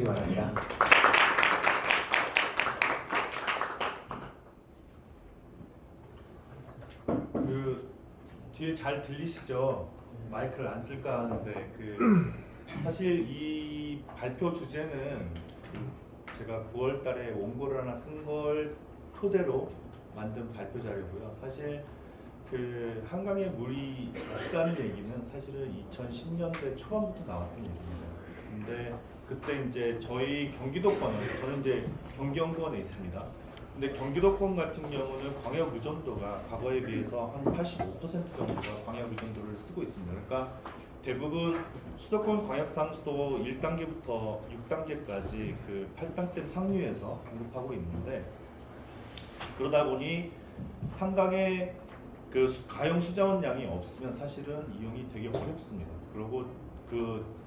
바랍니다. 그 뒤에 잘 들리시죠? 마이크를 안 쓸까 하는데 사실 이 발표 주제는 제가 9월달에 원고를 하나 쓴 걸 토대로 만든 발표 자료고요. 사실 한강에 물이 없다는 얘기는 사실은 2010년대 초반부터 나왔던 얘기입니다. 근데 그때 이제 저희 경기도권은 저는 이제 경기연구원에 있습니다. 근데 경기도권 같은 경우는 광역 의존도가 과거에 비해서 한 85% 정도가 광역 의존도를 쓰고 있습니다. 그러니까 대부분 수도권 광역상수도 1단계부터 6단계까지 8단댐 상류에서 공급하고 있는데, 그러다 보니 한강에 가용 수자원 양이 없으면 사실은 이용이 되게 어렵습니다. 그리고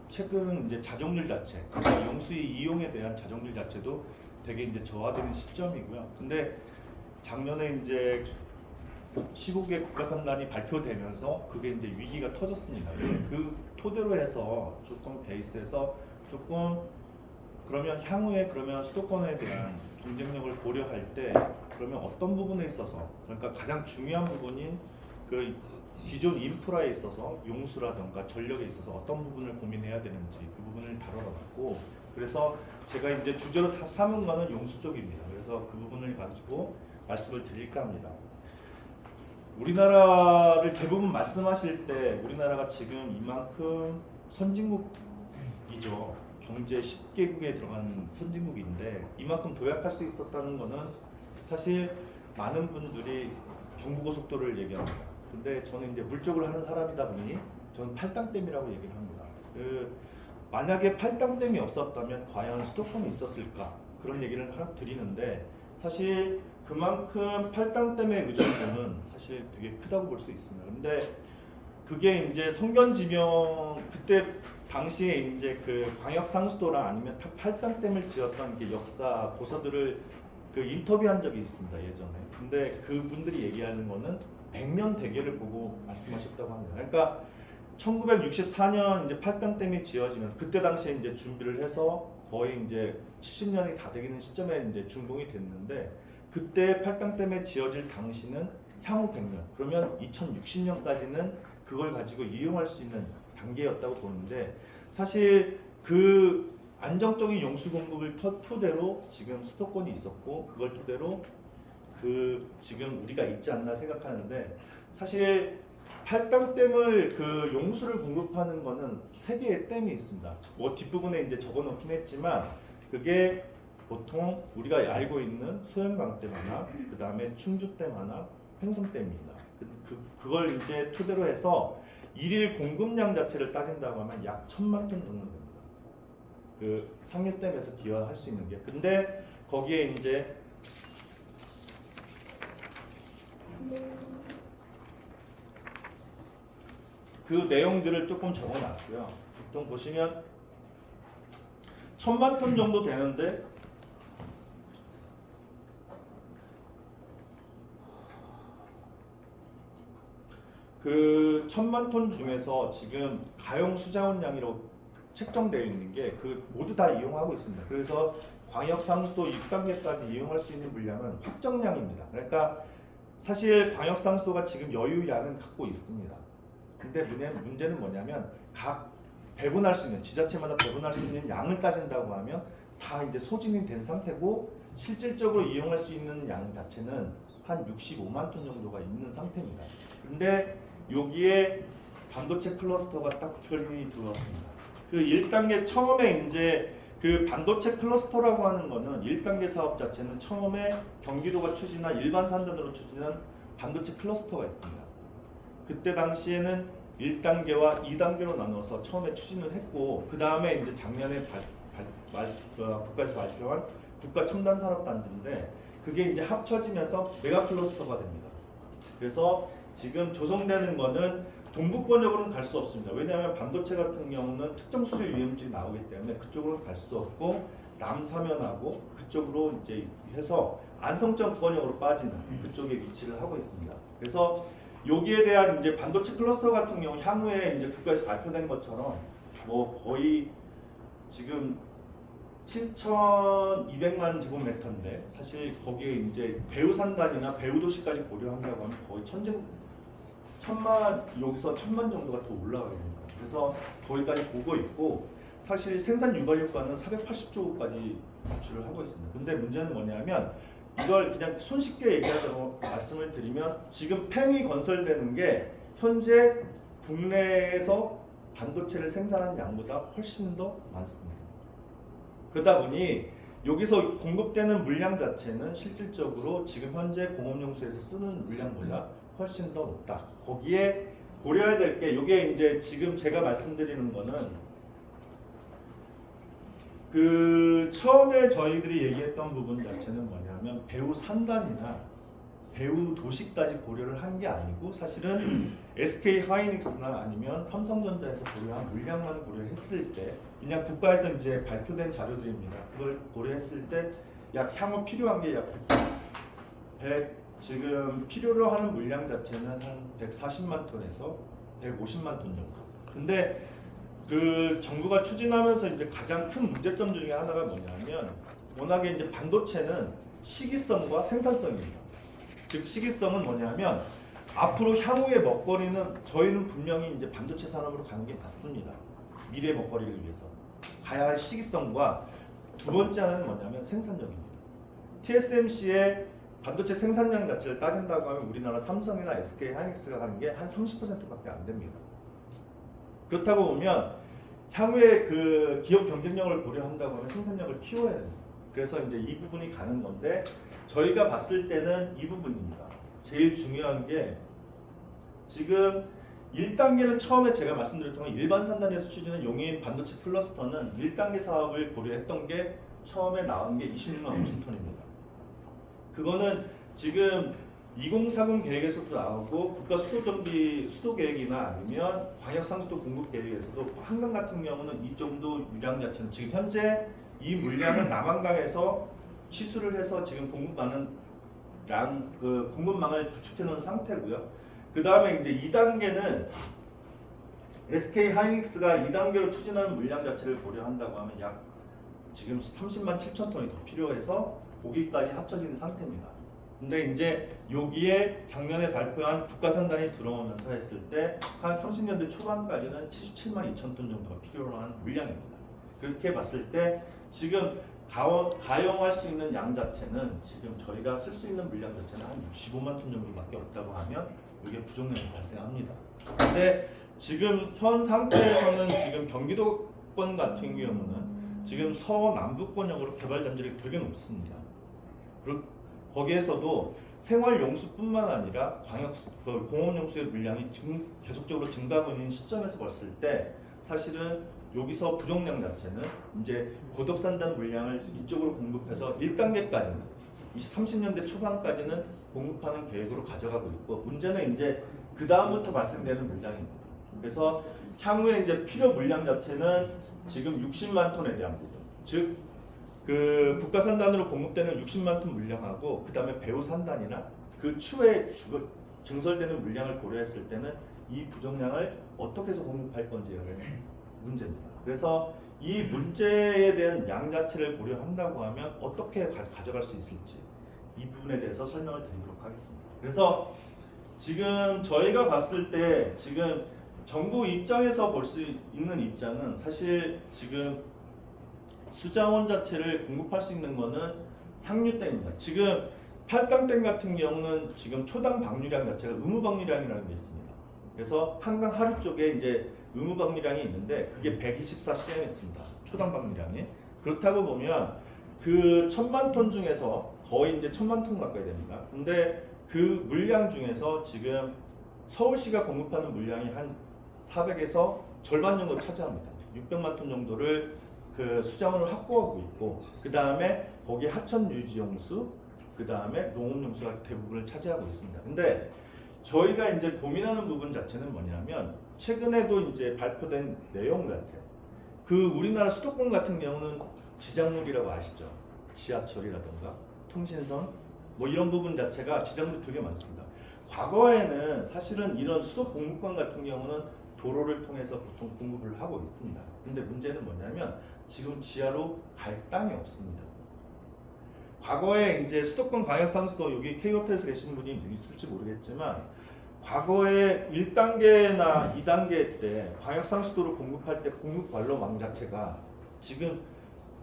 최근 이제 자정률 자체, 그러니까 용수의 이용에 대한 자정률 자체도 되게 이제 저하되는 시점이고요. 근데 작년에 이제 시국의 국가선단이 발표되면서 그게 이제 위기가 터졌습니다. 그 토대로 해서 조금 베이스에서 조금 그러면 향후에 수도권에 대한 경쟁력을 고려할 때 그러면 어떤 부분에 있어서, 그러니까 가장 중요한 부분인 기존 인프라에 있어서 용수라든가 전력에 있어서 어떤 부분을 고민해야 되는지 그 부분을 다뤄봤고, 그래서 제가 이제 주제로 다 삼은 거는 용수 쪽입니다. 그래서 그 부분을 가지고 말씀을 드릴까 합니다. 우리나라를 대부분 말씀하실 때 우리나라가 지금 이만큼 선진국이죠. 경제 10개국에 들어간 선진국인데 이만큼 도약할 수 있었다는 거는 사실 많은 분들이 경부고속도로를 얘기합니다. 근데 저는 이제 물 쪽을 하는 사람이다 보니 저는 팔당댐이라고 얘기를 합니다. 만약에 팔당댐이 없었다면 과연 수도권이 있었을까? 그런 얘기를 드리는데, 사실 그만큼 팔당댐의 의존도는 사실 되게 크다고 볼 수 있습니다. 근데 그게 이제 성견지명 그때 당시에 이제 광역상수도나 아니면 팔당댐을 지었던 게 역사 고서들을 인터뷰한 적이 있습니다, 예전에. 근데 그분들이 얘기하는 거는 100년 대계를 보고 말씀하셨다고 합니다. 그러니까 1964년 이제 팔당댐이 지어지면서 그때 당시에 이제 준비를 해서 거의 이제 70년이 다 되는 시점에 이제 준공이 됐는데, 그때 팔당댐에 지어질 당시는 향후 100년, 그러면 2060년까지는 그걸 가지고 이용할 수 있는 단계였다고 보는데, 사실 안정적인 용수 공급을 토대로 지금 수도권이 있었고, 그걸 토대로 지금 우리가 있지 않나 생각하는데, 사실 팔당댐을 용수를 공급하는 거는 세 개의 댐이 있습니다. 뭐 뒷부분에 이제 적어놓긴 했지만 그게 보통 우리가 알고 있는 소양강댐 하나, 그 다음에 충주댐 하나, 횡성댐입니다. 그걸 이제 토대로 해서 일일 공급량 자체를 따진다고 하면 약 1000만 톤 정도 됩니다. 상류댐에서 비화할 수 있는 게. 근데 거기에 이제 그 내용들을 조금 적어놨고요. 보통 보시면 1000만 톤 정도 되는데 그 1000만 톤 중에서 지금 가용 수자원량이라고 책정되어 있는 게 모두 다 이용하고 있습니다. 그래서 광역상수도 6단계까지 이용할 수 있는 물량은 확정량입니다. 그러니까 사실 광역상수도가 지금 여유량은 갖고 있습니다. 근데 문제는 뭐냐면 각 배분할 수 있는, 지자체마다 배분할 수 있는 양을 따진다고 하면 다 이제 소진이 된 상태고, 실질적으로 이용할 수 있는 양 자체는 한 65만 톤 정도가 있는 상태입니다. 근데 여기에 반도체 클러스터가 딱 들어왔습니다. 1단계 처음에 이제 반도체 클러스터라고 하는 거는 1단계 사업 자체는 처음에 경기도가 추진한 일반 산단으로 추진한 반도체 클러스터가 있습니다. 그때 당시에는 1단계와 2단계로 나눠서 처음에 추진을 했고, 그 다음에 이제 작년에 국가에서 발표한 국가첨단산업단지인데, 그게 이제 합쳐지면서 메가 클러스터가 됩니다. 그래서 지금 조성되는 거는 동북권역으로는 갈 수 없습니다. 왜냐하면 반도체 같은 경우는 특정 수질 위험물질이 나오기 때문에 그쪽으로는 갈 수 없고, 남사면하고 그쪽으로 이제 해서 안성점 구원역으로 빠지는 그쪽에 위치를 하고 있습니다. 그래서 여기에 대한 이제 반도체 클러스터 같은 경우 향후에 이제 국가에서 발표된 것처럼 뭐 거의 지금 7,200만 제곱미터인데 사실 거기에 이제 배우 산단이나 배우 도시까지 고려한다고 하면 거의 천만 여기서 1,000만 정도가 더 올라가야 됩니다. 그래서 거기까지 보고 있고 사실 생산 유발 효과는 480조까지 도출을 하고 있습니다. 근데 문제는 뭐냐면 이걸 그냥 손쉽게 얘기하자고 말씀을 드리면 지금 팽이 건설되는 게 현재 국내에서 반도체를 생산한 양보다 훨씬 더 많습니다. 그러다 보니 여기서 공급되는 물량 자체는 실질적으로 지금 현재 공업용수에서 쓰는 물량보다 훨씬 더 높다. 거기에 고려해야 될 게 이게 이제 지금 제가 말씀드리는 거는 그 처음에 저희들이 얘기했던 부분 자체는 뭐냐면 배우 산단이나 배우 도시까지 고려를 한 게 아니고 사실은 SK 하이닉스나 아니면 삼성전자에서 고려한 물량만 고려했을 때 그냥 국가에서 이제 발표된 자료들입니다. 그걸 고려했을 때 약 향후 필요한 게 약 100 지금 필요로 하는 물량 자체는 한 140만 톤에서 150만 톤 정도. 근데 그 정부가 추진하면서 이제 가장 큰 문제점 중에 하나가 뭐냐면 워낙에 이제 반도체는 시기성과 생산성입니다. 즉 시기성은 뭐냐면 앞으로 향후의 먹거리는 저희는 분명히 이제 반도체 산업으로 가는 게 맞습니다. 미래 먹거리를 위해서 가야 할 시기성과 두 번째 하나는 뭐냐면 생산력입니다. TSMC의 반도체 생산량 자체를 따진다고 하면 우리나라 삼성이나 SK 하이닉스가 하는 게 한 30%밖에 안 됩니다. 그렇다고 보면 향후에 그 기업 경쟁력을 고려한다고 하면 생산력을 키워야 됩니다. 그래서 이제 이 부분이 가는 건데 저희가 봤을 때는 이 부분입니다. 제일 중요한 게 지금 1단계는 처음에 제가 말씀드렸던 건 일반 산단에서 추진한 용인 반도체 클러스터는 1단계 사업을 고려했던 게 처음에 나온 게 26만 5천 톤입니다. 그거는 지금 2040 계획에서도 나오고 국가 수도정비 수도 계획이나 아니면 광역 상수도 공급 계획에서도 한강 같은 경우는 이 정도 물량 자체는 지금 현재 이 물량은 남한강에서 취수를 해서 지금 공급하는 그 공급망을 구축해 놓은 상태고요. 그 다음에 이제 2단계는 SK 하이닉스가 2단계로 추진하는 물량 자체를 고려한다고 하면 약 지금 30만 7천 톤이 더 필요해서 거기까지 합쳐지는 상태입니다. 근데 이제 여기에 작년에 발표한 국가산단이 들어오면서 했을 때 한 30년대 초반까지는 77만 2천 톤 정도가 필요로 하는 물량입니다. 그렇게 봤을 때 지금 가용할 수 있는 양 자체는 지금 저희가 쓸 수 있는 물량 자체는 한 65만 톤 정도밖에 없다고 하면 이게 부족량이 발생합니다. 근데 지금 현 상태에서는 지금 경기도권 같은 경우는 지금 서남부권역으로 개발 잠재력이 되게 높습니다. 거기에서도 생활용수뿐만 아니라 공업용수의 물량이 지금 계속적으로 증가하고 있는 시점에서 봤을 때 사실은 여기서 부족량 자체는 이제 고덕산단 물량을 이쪽으로 공급해서 1단계까지는 30년대 초반까지는 공급하는 계획으로 가져가고 있고 문제는 이제 그 다음부터 발생되는 물량입니다. 그래서 향후에 이제 필요 물량 자체는 지금 60만 톤에 대한 부분, 즉 그 국가산단으로 공급되는 60만 톤 물량하고 그 다음에 배우 산단이나 그 추후에 증설되는 물량을 고려했을 때는 이 부족량을 어떻게 해서 공급할 건지가 문제입니다. 그래서 이 문제에 대한 양 자체를 고려한다고 하면 어떻게 가져갈 수 있을지 이 부분에 대해서 설명을 드리도록 하겠습니다. 그래서 지금 저희가 봤을 때 지금 정부 입장에서 볼 수 있는 입장은 사실 지금 수자원 자체를 공급할 수 있는 거는 상류댐입니다. 지금 8강댐 같은 경우는 지금 초당 방류량 자체가 의무 방류량이라는 게 있습니다. 그래서 한강 하류 쪽에 이제 의무 방류량이 있는데 그게 124cm 있습니다. 초당 방류량이. 그렇다고 보면 그 1000만 톤 중에서 거의 이제 1000만 톤 가까이 됩니다. 근데 그 물량 중에서 지금 서울시가 공급하는 물량이 한 400에서 절반 정도 차지합니다. 600만 톤 정도를 그 수자원을 확보하고 있고 그 다음에 거기 하천 유지용수, 그 다음에 농업용수가 대부분을 차지하고 있습니다. 근데 저희가 이제 고민하는 부분 자체는 뭐냐면 최근에도 이제 발표된 내용 같아요. 그 우리나라 수도권 같은 경우는 지작물이라고 아시죠? 지하철이라든가 통신선 뭐 이런 부분 자체가 지작물이 되게 많습니다. 과거에는 사실은 이런 수도 공급관 같은 경우는 도로를 통해서 보통 공급을 하고 있습니다. 근데 문제는 뭐냐면 지금 지하로 갈 땅이 없습니다. 과거에 이제 수도권 광역상수도 여기 K호텔에서 계시는 분이 있을지 모르겠지만 과거에 1단계나 2단계 때 광역상수도를 공급할 때 공급 관로망 자체가 지금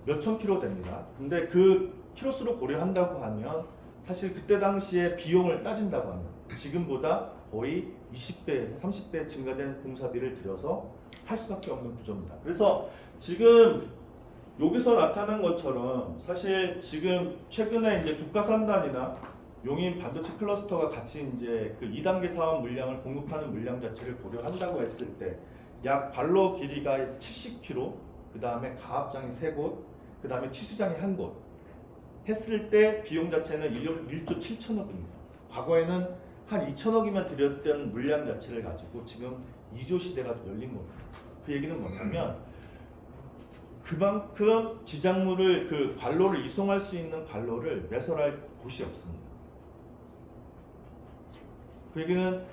몇천 킬로 됩니다. 근데 그 키로수로 고려한다고 하면 사실 그때 당시에 비용을 따진다고 하면 지금보다 거의 20배에서 30배 증가된 공사비를 들여서 할 수밖에 없는 구조입니다. 그래서 지금 여기서 나타난 것처럼 사실 지금 최근에 이제 국가산단이나 용인 반도체 클러스터가 같이 이제 그 2단계 사업 물량을 공급하는 물량 자체를 고려한다고 했을 때 약 발로 길이가 70km, 그 다음에 가압장이 3곳, 그 다음에 치수장이 1곳 했을 때 비용 자체는 1조 7천억입니다. 과거에는 한 2천억이면 들였던 물량 자체를 가지고 지금 2조 시대가 열린 겁니다. 그 얘기는 뭐냐면 그만큼 지작물을 그 관로를 이송할 수 있는 관로를 매설할 곳이 없습니다. 그 얘기는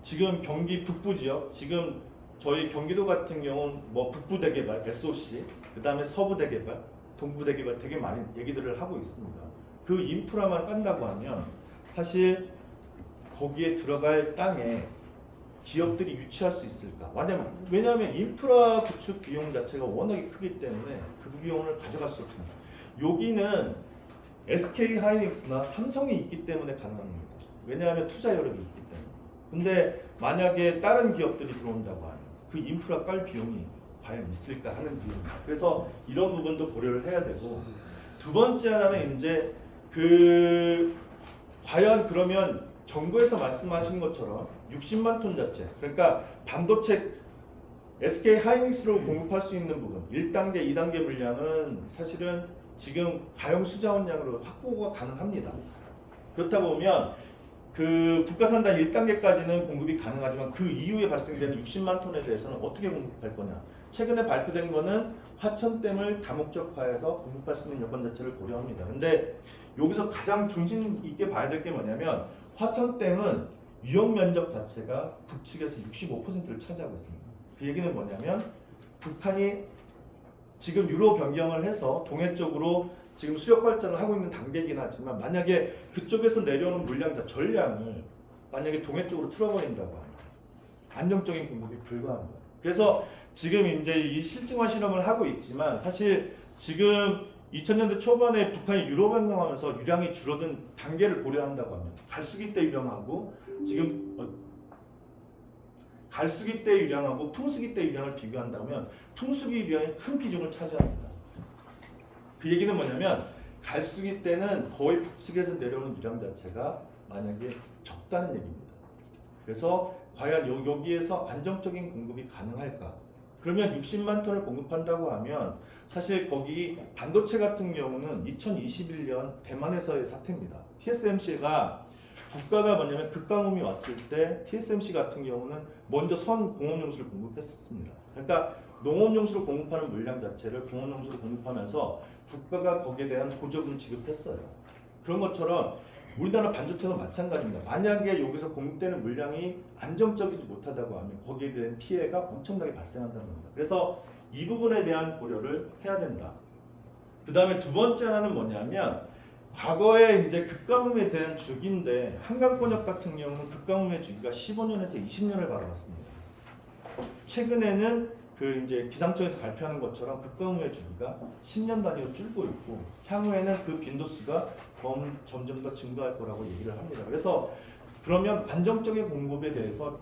지금 경기 북부 지역, 지금 저희 경기도 같은 경우는 뭐 북부 대개발, SOC, 그 다음에 서부 대개발, 동부 대개발 되게 많이 얘기들을 하고 있습니다. 그 인프라만 깐다고 하면 사실 거기에 들어갈 땅에 기업들이 유치할 수 있을까? 왜냐하면 인프라 구축 비용 자체가 워낙에 크기 때문에 그 비용을 가져갈 수 없습니다. 여기는 SK 하이닉스나 삼성이 있기 때문에 가능한 겁니다. 왜냐하면 투자 여력이 있기 때문에. 근데 만약에 다른 기업들이 들어온다고 하면 그 인프라 깔 비용이 과연 있을까 하는 비용입니다. 그래서 이런 부분도 고려를 해야 되고, 두 번째 하나는 이제 과연 그러면 정부에서 말씀하신 것처럼 60만 톤 자체, 그러니까 반도체 SK 하이닉스로 공급할 수 있는 부분 1단계, 2단계 물량은 사실은 지금 가용 수자원량으로 확보가 가능합니다. 그렇다 보면 그 국가산단 1단계까지는 공급이 가능하지만 그 이후에 발생되는 60만 톤에 대해서는 어떻게 공급할 거냐. 최근에 발표된 거는 화천댐을 다목적화해서 공급할 수 있는 여건 자체를 고려합니다. 근데 여기서 가장 중심 있게 봐야 될 게 뭐냐면 화천댐은 위험 면적 자체가 북측에서 65%를 차지하고 있습니다. 그 얘기는 뭐냐면 북한이 지금 유로 변경을 해서 동해 쪽으로 지금 수력 발전을 하고 있는 단계이긴 하지만 만약에 그쪽에서 내려오는 물량 전량을 만약에 동해 쪽으로 틀어버린다고 하면 안정적인 공급이 불가합니다. 그래서 지금 이제 이 실증화 실험을 하고 있지만 사실 지금 2000년대 초반에 북한이 유로 변경하면서 유량이 줄어든 단계를 고려한다고 하면 갈수기 때 유량하고 지금 갈수기 때 유량하고 풍수기 때 유량을 비교한다면 풍수기 유량이 큰 비중을 차지합니다. 그 얘기는 뭐냐면 갈수기 때는 거의 북측에서 내려오는 유량 자체가 만약에 적다는 얘기입니다. 그래서 과연 여기에서 안정적인 공급이 가능할까? 그러면 60만 톤을 공급한다고 하면 사실 거기 반도체 같은 경우는 2021년 대만에서의 사태입니다. TSMC가 국가가 뭐냐면 극강음이 왔을 때 TSMC 같은 경우는 먼저 선 공업용수를 공급했었습니다. 그러니까 농업용수를 공급하는 물량 자체를 공업용수로 공급하면서 국가가 거기에 대한 보조금 지급했어요. 그런 것처럼 우리나라 반도체도 마찬가지입니다. 만약에 여기서 공급되는 물량이 안정적이지 못하다고 하면 거기에 대한 피해가 엄청나게 발생한다는 겁니다. 그래서 이 부분에 대한 고려를 해야 된다. 그 다음에 두 번째 하나는 뭐냐면 과거에 이제 극강음에 대한 주기인데 한강권역 같은 경우는 극강음의 주기가 15년에서 20년을 바라봤습니다. 최근에는 그 이제 기상청에서 발표하는 것처럼 극강음의 주기가 10년 단위로 줄고 있고 향후에는 그 빈도수가 점점 더 증가할 거라고 얘기를 합니다. 그래서 그러면 안정적인 공급에 대해서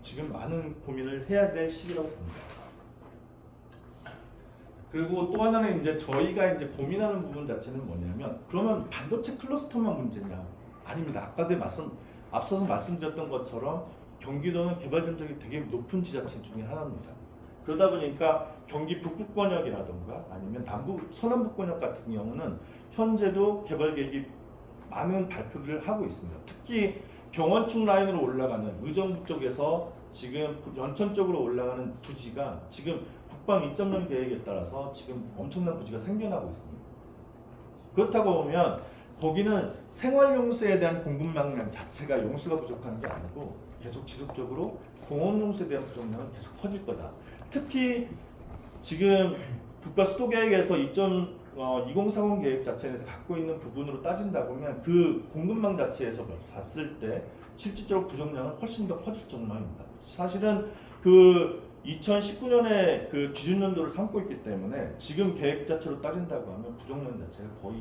지금 많은 고민을 해야 될 시기라고 봅니다. 그리고 또 하나는 이제 저희가 이제 고민하는 부분 자체는 뭐냐면 그러면 반도체 클러스터만 문제냐? 아닙니다. 앞서서 말씀드렸던 것처럼 경기도는 개발 전적이 되게 높은 지자체 중에 하나입니다. 그러다 보니까 경기 북부권역이라던가 아니면 서남부권역 같은 경우는 현재도 개발 계획이 많은 발표를 하고 있습니다. 특히 경원축 라인으로 올라가는 의정부 쪽에서 지금 연천 쪽으로 올라가는 부지가 지금 국방 2.0 계획에 따라서 지금 엄청난 부지가 생겨나고 있습니다. 그렇다고 보면 거기는 생활용수에 대한 공급망 자체가 용수가 부족한 게 아니고 계속 지속적으로 공업용수에 대한 부족량은 계속 커질 거다. 특히 지금 국가 수도 계획에서 2040 계획 자체에서 갖고 있는 부분으로 따진다고 하면 그 공급망 자체에서 봤을 때 실질적으로 부족량은 훨씬 더 커질 전망입니다. 사실은 그 2019년에 그 기준 연도를 삼고 있기 때문에 지금 계획 자체로 따진다고 하면 부족량 자체가 거의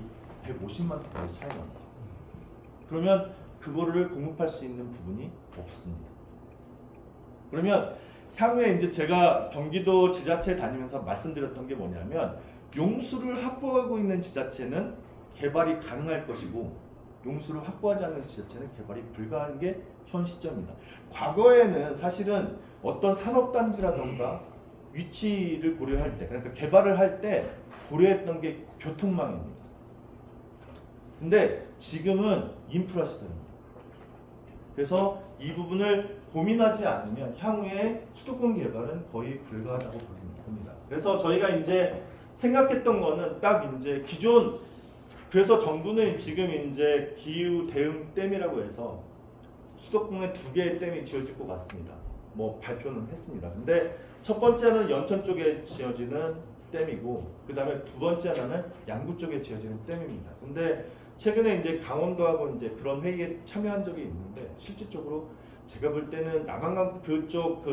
150만 톤까지 차이가 납니다. 그러면 그거를 공급할 수 있는 부분이 없습니다. 그러면 향후에 이제 제가 경기도 지자체 다니면서 말씀드렸던 게 뭐냐면 용수를 확보하고 있는 지자체는 개발이 가능할 것이고 용수를 확보하지 않는 지자체는 개발이 불가한 게 현 시점입니다. 과거에는 사실은 어떤 산업단지라던가 위치를 고려할 때, 그러니까 개발을 할 때 고려했던 게 교통망입니다. 근데 지금은 인프라 시설입니다. 그래서 이 부분을 고민하지 않으면 향후에 수도권 개발은 거의 불가하다고 봅니다. 그래서 저희가 이제 생각했던 거는 딱 이제 기존, 그래서 정부는 지금 이제 기후 대응 댐이라고 해서 수도권에 2개의 댐이 지어질 것 같습니다. 뭐 발표는 했습니다. 근데 첫 번째는 연천 쪽에 지어지는 댐이고, 그 다음에 두 번째 하나는 양구 쪽에 지어지는 댐입니다. 근데 최근에 이제 강원도하고 이제 그런 회의에 참여한 적이 있는데 실질적으로 제가 볼 때는 남한강 그쪽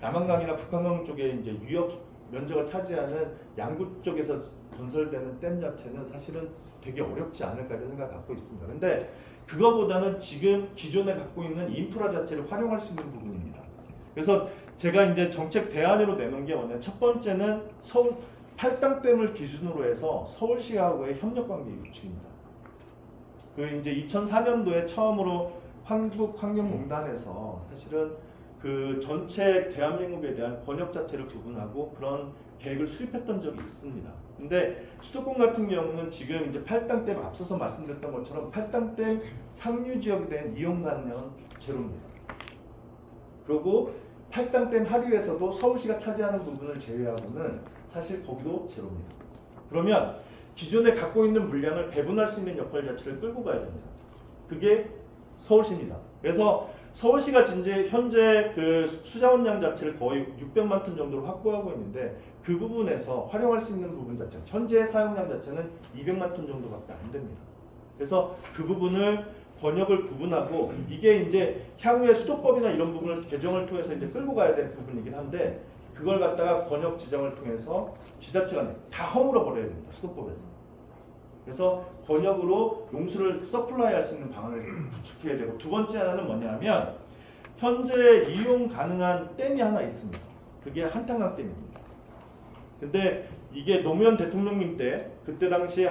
남한강이나 북한강 쪽에 이제 유역 면적을 차지하는 양구 쪽에서 건설되는 댐 자체는 사실은 되게 어렵지 않을까 이런 생각을 갖고 있습니다. 근데 그거보다는 지금 기존에 갖고 있는 인프라 자체를 활용할 수 있는 부분입니다. 그래서 제가 이제 정책 대안으로 내놓은 게 뭐냐, 첫 번째는 서울 팔당댐을 기준으로 해서 서울시하고의 협력 관계 구축입니다. 그 이제 2004년도에 처음으로 한국환경공단에서 사실은 그 전체 대한민국에 대한 권역 자체를 구분하고 그런 계획을 수립했던 적이 있습니다. 근데 수도권 같은 경우는 지금 이제 팔당댐 앞서서 말씀드렸던 것처럼 팔당댐 상류 지역에 대한 이용 가능 제로입니다. 그리고 팔당댐 하류에서도 서울시가 차지하는 부분을 제외하고는 사실 거기도 제로입니다. 그러면 기존에 갖고 있는 물량을 배분할 수 있는 역할 자체를 끌고 가야 됩니다. 그게 서울시입니다. 그래서 서울시가 현재 그 수자원량 자체를 거의 600만 톤 정도로 확보하고 있는데 그 부분에서 활용할 수 있는 부분 자체, 현재 사용량 자체는 200만 톤 정도밖에 안 됩니다. 그래서 그 부분을 권역을 구분하고 이게 이제 향후에 수도법이나 이런 부분을 개정을 통해서 이제 끌고 가야 될 부분이긴 한데 그걸 갖다가 권역 지정을 통해서 지자체가 다 허물어 버려야 됩니다. 수도법에서. 그래서 권역으로 용수를 서플라이할 수 있는 방안을 구축해야 되고, 두 번째 하나는 뭐냐면 현재 이용 가능한 댐이 하나 있습니다. 그게 한탄강 댐입니다. 근데 이게 노무현 대통령님 때 그때 당시에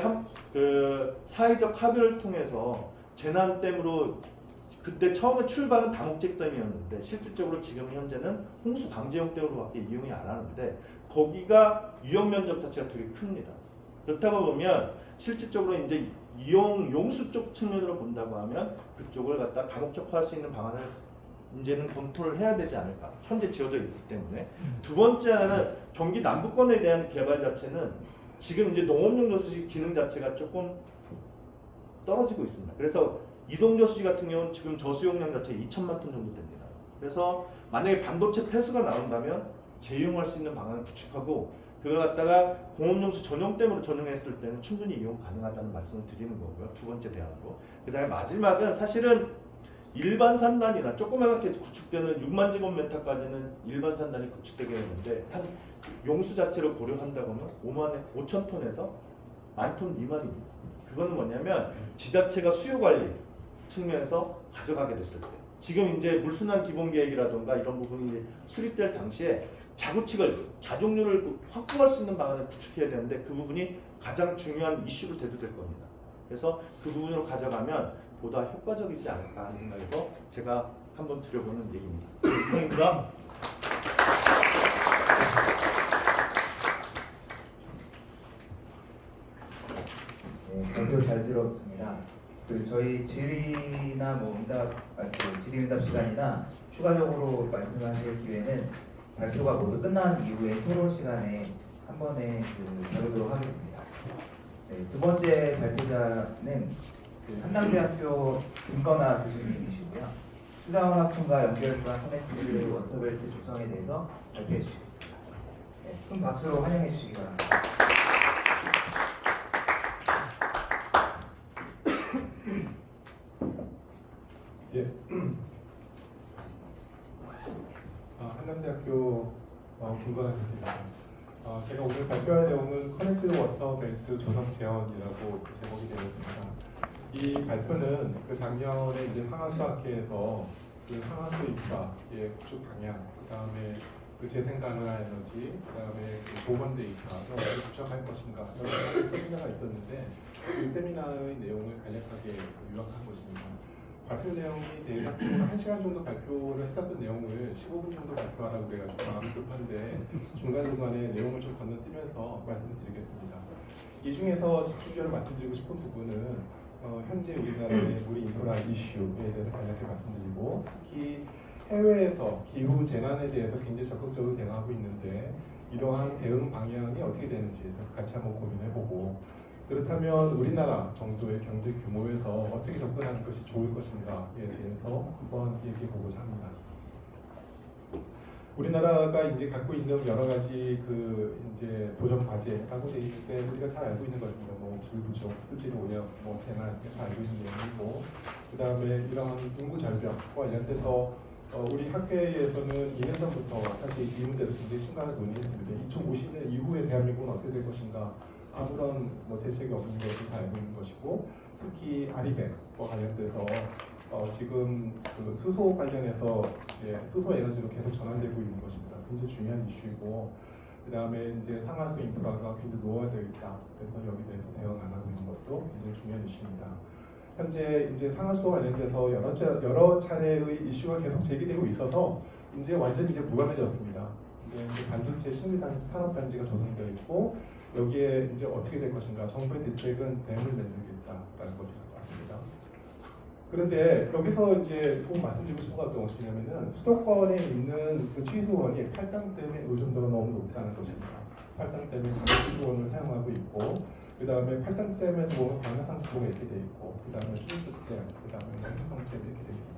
그 사회적 합의를 통해서 재난댐으로 그때 처음에 출발은 다목적댐이었는데 실질적으로 지금 현재는 홍수 방지용 댐으로밖에 이용이 안 하는데 거기가 유역 면적 자체가 되게 큽니다. 그렇다고 보면 실질적으로 이제 용수 쪽 측면으로 본다고 하면 그쪽을 갖다 다목적화할 수 있는 방안을 이제는 검토를 해야 되지 않을까. 현재 지어져 있기 때문에. 두 번째는 경기 남부권에 대한 개발 자체는 지금 이제 농업용 저수지 기능 자체가 조금 떨어지고 있습니다. 그래서 이동저수지 같은 경우는 지금 저수용량 자체 2천만 톤 정도 됩니다. 그래서 만약에 반도체 폐수가 나온다면 재이용할 수 있는 방안을 구축하고 그걸 갖다가 공업용수 전용댐으로 전용했을 때는 충분히 이용 가능하다는 말씀을 드리는 거고요. 두 번째 대안으로. 그 다음에 마지막은 사실은 일반 산단이나 조그맣게 구축되는 6만 제곱미터까지는 일반 산단이 구축되게 되는데 한 용수 자체를 고려한다고 하면 5천 톤에서 10,000톤 미만입니다. 그건 뭐냐면 지자체가 수요 관리 측면에서 가져가게 됐을 때 지금 이제 물순환 기본계획이라던가 이런 부분이 수립될 당시에 자족률을 확보할 수 있는 방안을 구축해야 되는데 그 부분이 가장 중요한 이슈로 대두될 겁니다. 그래서 그 부분으로 가져가면 보다 효과적이지 않을까 하는 생각에서 제가 한번 드려보는 얘기입니다. 이상입니다. 네, 발표 잘 들었습니다. 저희 질의나 질의응답 시간이나 추가적으로 말씀하실 기회는 발표가 모두 끝난 이후에 토론 시간에 한 번에 다루도록 하겠습니다. 네, 두 번째 발표자는 한남대학교 김건아 교수님이시고요. 수자원 학촌과 연결부한 커넥티드 워터벨트 조성에 대해서 발표해 주시겠습니다. 네. 큰 박수로 환영해 주시기 바랍니다. 예. 한남대학교 김건환입니다. 제가 오늘 발표할 내용은 커넥티드 워터 벨트 조성 제언이라고 제목이 되어 있습니다. 이 발표는 그 작년에 이제 상하수학회에서 그 상하수 인프라의 구축 방향, 그 다음에 그 재생가능한 에너지, 그 다음에 그 보건 데이터, 어떻게 구축할 것인가 여러 가지 세미나가 있었는데 그 세미나의 내용을 간략하게 요약한 것입니다. 발표 내용이 대략적으로 1시간 정도 발표를 했었던 내용을 15분 정도 발표하라고 그래가지고 마음이 급한데 중간중간에 내용을 좀 건너뛰면서 말씀을 드리겠습니다. 이 중에서 집중적으로 말씀드리고 싶은 부분은 현재 우리나라의 우리 인프라 이슈에 대해서 간략히 말씀드리고, 특히 해외에서 기후 재난에 대해서 굉장히 적극적으로 대응하고 있는데 이러한 대응 방향이 어떻게 되는지에 대해서 같이 한번 고민해보고, 그렇다면 우리나라 정도의 경제 규모에서 어떻게 접근하는 것이 좋을 것인가에 대해서 한번 얘기해보고자 합니다. 우리나라가 이제 갖고 있는 여러 가지 그 이제 도전 과제라고 되어 있을 때 우리가 잘 알고 있는 것입니다. 뭐 불부족, 수질 오염, 뭐 재난 잘 알고 있는 내용이고, 그 다음에 이러한 인구 절벽과 관련돼서 우리 학회에서는 2년 전부터 사실 이 문제를 굉장히 심각하게 논의했습니다. 2050년 이후에 대한민국은 어떻게 될 것인가, 아무런 뭐 대책이 없는 것을 다 알고 있는 것이고, 특히 아리백과 관련돼서 지금 그 수소 관련해서 이제 수소 에너지로 계속 전환되고 있는 것입니다. 굉장히 중요한 이슈이고, 그 다음에 이제 상하수 인프라가 굉장히 노화되어 있다. 그래서 여기 대해서 대응 안 하고 있는 것도 굉장히 중요한 이슈입니다. 현재 이제 상하수와 관련돼서 여러 차례의 이슈가 계속 제기되고 있어서 이제 완전히 이제 무감해졌습니다. 이제 반도체 산업단지가 조성되어 있고, 여기에 이제 어떻게 될 것인가, 정부의 대책은 댐을 만들겠다라는 것인 것 같습니다. 그런데 여기서 이제 꼭 말씀드리고 싶은 것 어떤 것이냐면은 수도권에 있는 그 취수원이 팔당댐의 의존도가 너무 높다는 것입니다. 팔당댐에 취수원을 사용하고 있고, 그 다음에 팔당댐에서 보면 방사상수도가 이렇게 돼 있고, 그 다음에 추수댐, 그 다음에 해성댐 이렇게 돼 있습니다.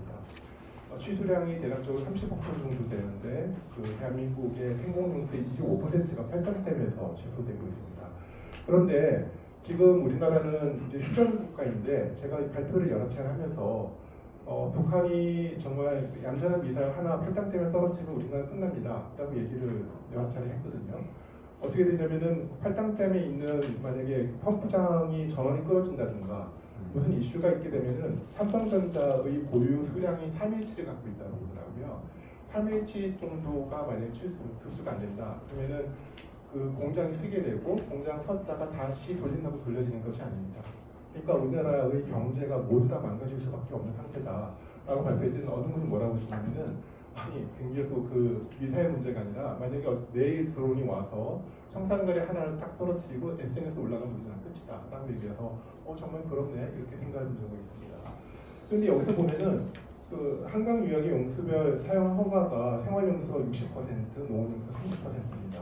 취수량이 대략적으로 35% 정도 되는데 그 대한민국의 생공용수의 25%가 팔당댐에서 취소되고 있습니다. 그런데 지금 우리나라는 이제 휴전 국가인데 제가 이 발표를 여러 차례 하면서 북한이 정말 얌전한 미사일 하나 팔당댐에 떨어지면 우리나라 끝납니다 라고 얘기를 여러 차례 했거든요. 어떻게 되냐면은 팔당댐에 있는 만약에 펌프장이 전원이 끊어진다든가 무슨 이슈가 있게 되면은 삼성전자의 보유 수량이 3일치를 갖고 있다고 그러더라고요. 3일치 정도가 만약에 급수가 안 된다 그러면은 그 공장이 쓰게 되고 공장 섰다가 다시 돌린다고 돌려지는 것이 아닙니다. 그러니까 우리나라의 경제가 모두 다 망가질 수밖에 없는 상태다라고 발표할 때는 어느 분이 뭐라고 하시냐면은, 아니 굉장히 그 미사일 문제가 아니라 만약에 내일 드론이 와서 청산가리 하나를 딱 떨어뜨리고 SNS에 올라가면 우리나라 끝이다 라고 얘기해서 정말 그렇네 이렇게 생각한 적이 있습니다. 그런데 여기서 보면은 그 한강 유역의 용수별 사용 허가가 생활용수가 60%, 농업용수가 30%입니다.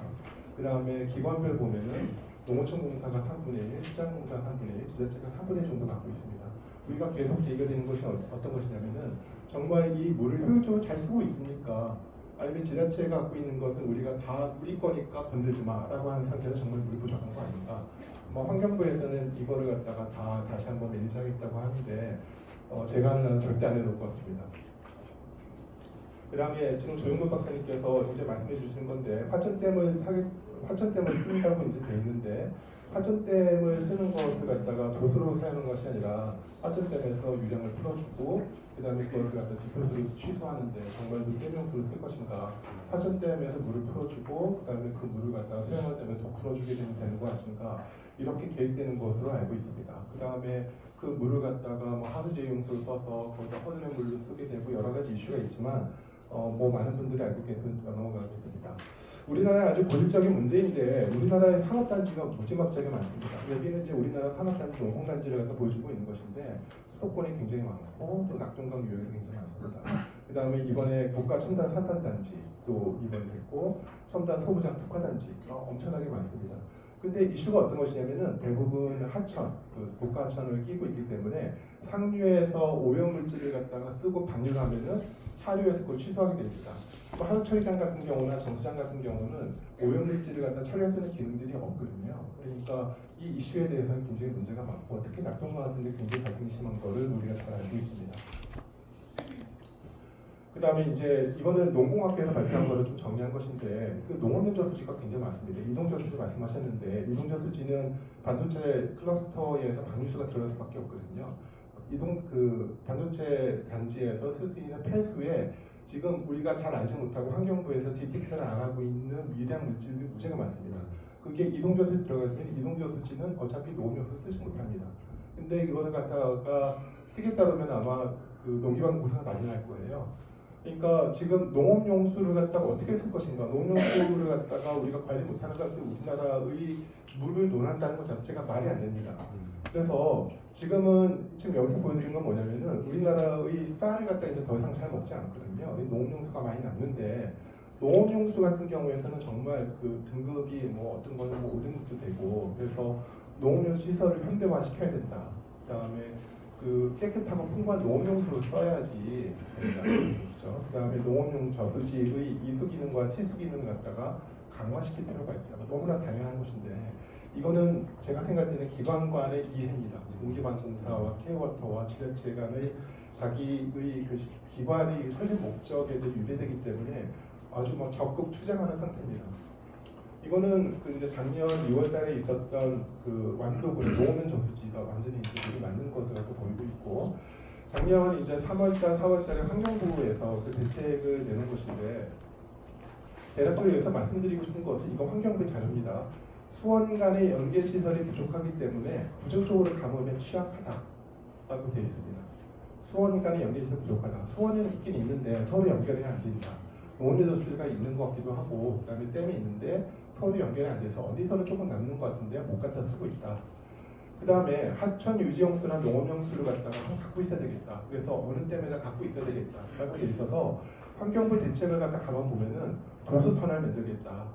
그 다음에 기관별 보면은 농어촌공사가 3분의 1, 수자공사가 3분의 1, 지자체가 4분의 1 정도 갖고 있습니다. 우리가 계속 제기가 되는 것이 어떤 것이냐면은 정말 이 물을 효율적으로 잘 쓰고 있습니까? 아니면 지자체가 갖고 있는 것은 우리가 다 우리 거니까 건들지 마라고 하는 상태에서 정말 물이 부족한 거 아닌가? 환경부에서는 이거를 갖다가 다 다시 한번 매니지하겠다고 하는데 제가 하는 한 절대 안 해놓을 것 같습니다. 그 다음에 지금 조영근 박사님께서 이제 말씀해 주시는 건데 화천댐을 쓴다고 이제 돼 있는데, 화천댐을 쓰는 것을 갖다가 도수로 사용하는 것이 아니라 화천댐에서 유량을 풀어주고 그 다음에 그것을 갖다 지표수를 취소하는데 정말 세명수를 쓸 것인가, 화천댐에서 물을 풀어주고 그 다음에 그 물을 갖다가 소양화댐에서 더 풀어주게 되는 것인가, 이렇게 계획되는 것으로 알고 있습니다. 그 다음에 그 물을 갖다가 뭐 하수제용수를 써서 거기다 허드렛 물로 쓰게 되고 여러 가지 이슈가 있지만 뭐 많은 분들이 알고 계시니까 넘어가겠습니다. 우리나라의 아주 본질적인 문제인데 우리나라의 산업단지가 무지막지하게 많습니다. 여기는 이제 우리나라 산업단지, 농공단지를 갖다 보여주고 있는 것인데 수도권이 굉장히 많고 또 낙동강 유역이 굉장히 많습니다. 그 다음에 이번에 국가 첨단 산탄단지 또 이번에 됐고 첨단 소부장 특화단지 엄청나게 많습니다. 근데 이슈가 어떤 것이냐면은 대부분 하천, 그 고가 하천을 끼고 있기 때문에 상류에서 오염물질을 갖다가 쓰고 방류를 하면은 하류에서 그걸 취소하게 됩니다. 또 하루 처리장 같은 경우나 정수장 같은 경우는 오염물질을 갖다 처리할 수 있는 기능들이 없거든요. 그러니까 이 이슈에 대해서는 굉장히 문제가 많고 특히 낙동강 같은데 굉장히 갈등이 심한 거를 우리가 잘 알고 있습니다. 그 다음에 이제 이거는 농공학회에서 발표한 거를 좀 정리한 것인데 그 농업용 저수지가 굉장히 많습니다. 이동 저수지 말씀하셨는데 이동 저수지는 반도체 클러스터에서 방류수가 들어갈 수밖에 없거든요. 이동 그 반도체 단지에서 쓸 수 있는 폐수에 지금 우리가 잘 알지 못하고 환경부에서 디텍터를 안 하고 있는 미량 물질들이 무지가 많습니다. 그게 이동 저수지 들어가면 이동 저수지는 어차피 농업용으로 쓰지 못합니다. 근데 이거를 갖다가 쓰겠다 그러면 아마 그 농기반구가 난리 날 거예요. 그러니까 지금 농업용수를 갖다가 어떻게 쓸 것인가, 농업용수를 갖다가 우리가 관리 못하는 가운데 우리나라의 물을 논한다는 것 자체가 말이 안 됩니다. 그래서 지금 여기서 보여드린 건 뭐냐면은 우리나라의 쌀을 갖다 이제 더 이상 잘 먹지 않거든요. 농업용수가 많이 남는데 농업용수 같은 경우에서는 정말 그 등급이 뭐 어떤 거는 뭐 5등급도 되고 그래서 농업용 시설을 현대화시켜야 된다. 그다음에 그 깨끗하고 풍부한 농업용수로 써야지 된다. 그렇죠. 그다음에 농업용 저수지의 이수 기능과 치수 기능을 갖다가 강화시킬 필요가 있다. 너무나 당연한 것인데 이거는 제가 생각할 때는 기관 간의 이해입니다. 농기반공사와 케어워터와 지자체 간의 자기의 그 기관의 설립 목적에 대해 유배되기 때문에 아주 막 적극 투쟁하는 상태입니다. 이거는 그 이제 작년 2월달에 있었던 그 완도군 농업용 저수지가 완전히 이제 물이 맞는 것으로 보이고 있고 작년 이제 3월달, 4월달에 환경부에서 그 대책을 내는 것인데 대략적으로 여기서 말씀드리고 싶은 것은 이거 환경부 자료입니다. 수원 간의 연계 시설이 부족하기 때문에 구조적으로 감염에 취약하다라고 되어 있습니다. 수원 간의 연계 시설 부족하다. 수원에는 있긴 있는데 서로 연결이 안 된다. 농업용 저수지가 있는 것 같기도 하고 그다음에 댐이 있는데 서로 연결이 안 돼서 어디서는 조금 남는 것 같은데 못 갖다 쓰고 있다. 그 다음에 하천 유지용수나 농업용수를 갖다가 좀 갖고 있어야 되겠다. 그래서 어느 댐에다 갖고 있어야 되겠다. 라고 돼 있어서 환경부 대책을 갖다 가만 보면은 도수 터널 만들겠다.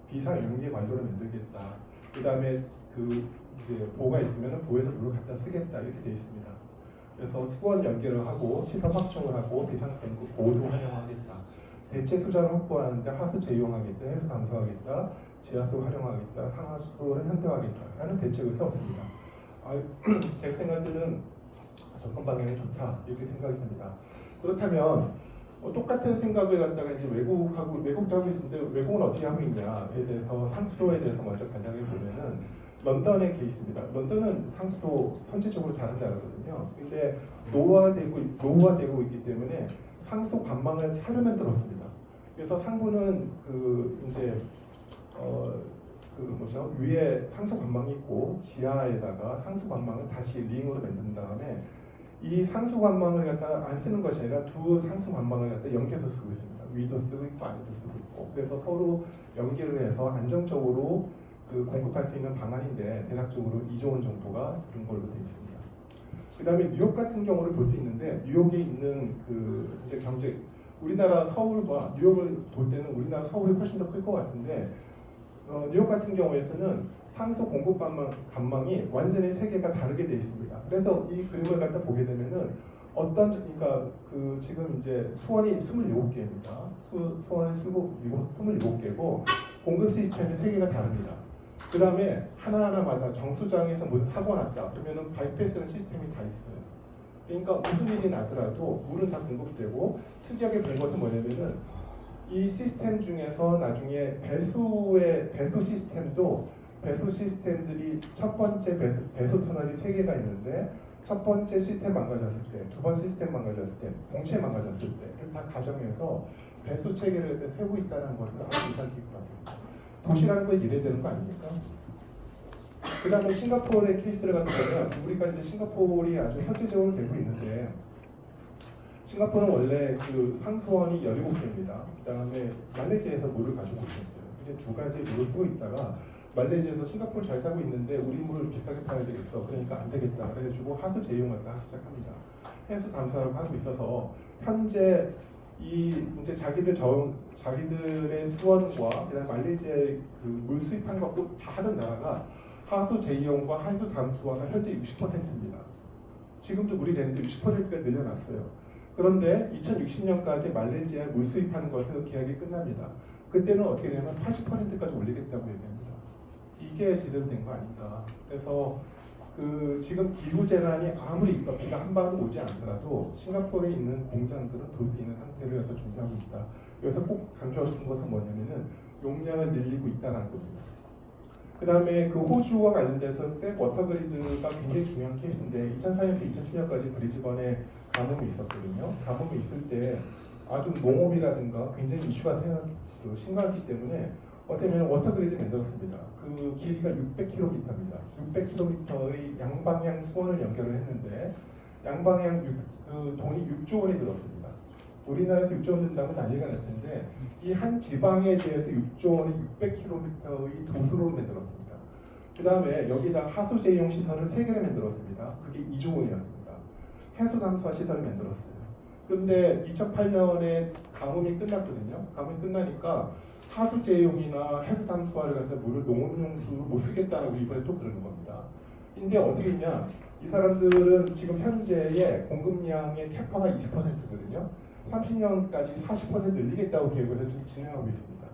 비상 연계 관로를 만들겠다. 그 다음에 그 이제 보가 있으면은 보에서 물을 갖다 쓰겠다 이렇게 돼 있습니다. 그래서 수원 연계를 하고 시설 확충을 하고 비상 보호도 활용하겠다. 대체 수자를 확보하는데 하수 재이용하겠다, 해수 감소하겠다, 지하수 활용하겠다, 상하수를 현대화하겠다라는 대책을 세웠습니다. 제가 생각할 때는 접근 방향이 좋다 이렇게 생각이 듭니다. 그렇다면 똑같은 생각을 갖다가 이제 외국도 하고 있는데 외국은 어떻게 하고 있냐에 대해서 상수도에 대해서 먼저 간단하게 보면은 런던의 케이스입니다. 런던은 상수도 선제적으로 잘하는 나라거든요. 근데 노후화되고 있기 때문에 상수 관망을 새로 만들었습니다. 그래서 상부는 그 이제 위에 상수 관망이 있고 지하에다가 상수 관망을 다시 링으로 만든 다음에 이 상수 관망을 갖다 안 쓰는 것이 아니라 두 상수 관망을 갖다 연계해서 쓰고 있습니다. 위도 쓰고 있고 아래도 쓰고 있고 그래서 서로 연계를 해서 안정적으로 그 공급할 수 있는 방안인데 대략적으로 2조 원 정도가 드는 걸로 되어 있습니다. 그 다음에 뉴욕 같은 경우를 볼 수 있는데 뉴욕에 있는 그 이제 경제 우리나라 서울과 뉴욕을 볼 때는 우리나라 서울이 훨씬 더 클 것 같은데 뉴욕 같은 경우에서는 상수 공급 관망이 완전히 세 개가 다르게 되어 있습니다. 그래서 이 그림을 갖다 보게 되면은 그러니까 그 지금 이제 수원이 27개입니다. 수원이 27개고 공급 시스템이 세 개가 다릅니다. 그 다음에 하나하나마다 정수장에서 무슨 사고가 났다 그러면은 바이패스는 시스템이 다 있어요. 그러니까 무슨 일이 나더라도 물은 다 공급되고 특이하게 본 것은 뭐냐면은 이 시스템 중에서 나중에 배수 시스템들이 첫 번째 배수 터널이 3개가 있는데 첫 번째 시스템 망가졌을 때, 두 번째 시스템 망가졌을 때, 동시에 망가졌을 때를 다 가정해서 배수 체계를 세우고 있다는 것은 아주 이상 깊은 것 같습니다. 도시라는 건 이래야 되는 거 아닙니까? 그 다음에 싱가포르의 케이스를 갖다 보면 우리가 이제 싱가포르이 아주 선제적으로 되고 있는데 싱가포르는 원래 그 상수원이 17개입니다. 그 다음에 말레이시아에서 물을 가지고 있었어요. 이제 두 가지 물을 쓰고 있다가 말레이시아에서 싱가포르 잘 살고 있는데 우리 물을 비싸게 팔아야 되겠어. 그러니까 안 되겠다. 그래가지고 하수 재이용을 하기 시작합니다. 해수 감소하고 하고 있어서 현재 이 이제 자기들의 수원과 그다음 말레이시아의 그물 수입한 것도 다 하던 나라가 하수 제이용과 하수 담수화가 현재 60%입니다. 지금도 물이 되는데 60%가 늘려놨어요. 그런데 2060년까지 말레이시아에 물 수입하는 것은 계약이 끝납니다. 그때는 어떻게 되냐면 80%까지 올리겠다고 얘기합니다. 이게 제대로 된 거 아닌가. 그래서 지금 기후 재난이 아무리 비가 한 방울 오지 않더라도 싱가포르에 있는 공장들은 돌 수 있는 상태를 여기서 준비하고 있다. 여기서 꼭 강조하고 싶은 것은 뭐냐면은 용량을 늘리고 있다는 겁니다. 그 다음에 그 호주와 관련돼서 색 워터그리드가 굉장히 중요한 케이스인데 2004년부터 2007년까지 브리즈번에 가뭄이 있었거든요. 가뭄이 있을 때 아주 농업이라든가 굉장히 이슈가 심각하기 때문에 어떻게 보면 워터그리드 만들었습니다. 그 길이가 600km입니다. 600km의 양방향 수원을 연결을 했는데 양방향 돈이 6조 원이 들었습니다. 우리나라에서 6조 원 든다면 난리가 날 텐데 이 한 지방에 대해서 6조 원이 600km의 도수로 만들었습니다. 그 다음에 여기다 하수 제이용 시설을 3개를 만들었습니다. 그게 2조 원이었습니다. 해수 담수화 시설을 만들었어요. 근데 2008년에 가뭄이 끝났거든요. 가뭄이 끝나니까 하수 제이용이나 해수 담수화를 갖다 물을 농업용수로 못 쓰겠다라고 이번에 또 그러는 겁니다. 근데 어떻게 했냐? 이 사람들은 지금 현재의 공급량의 캐파가 20%거든요. 30년까지 40% 늘리겠다고 계획을 지금 진행하고 있습니다.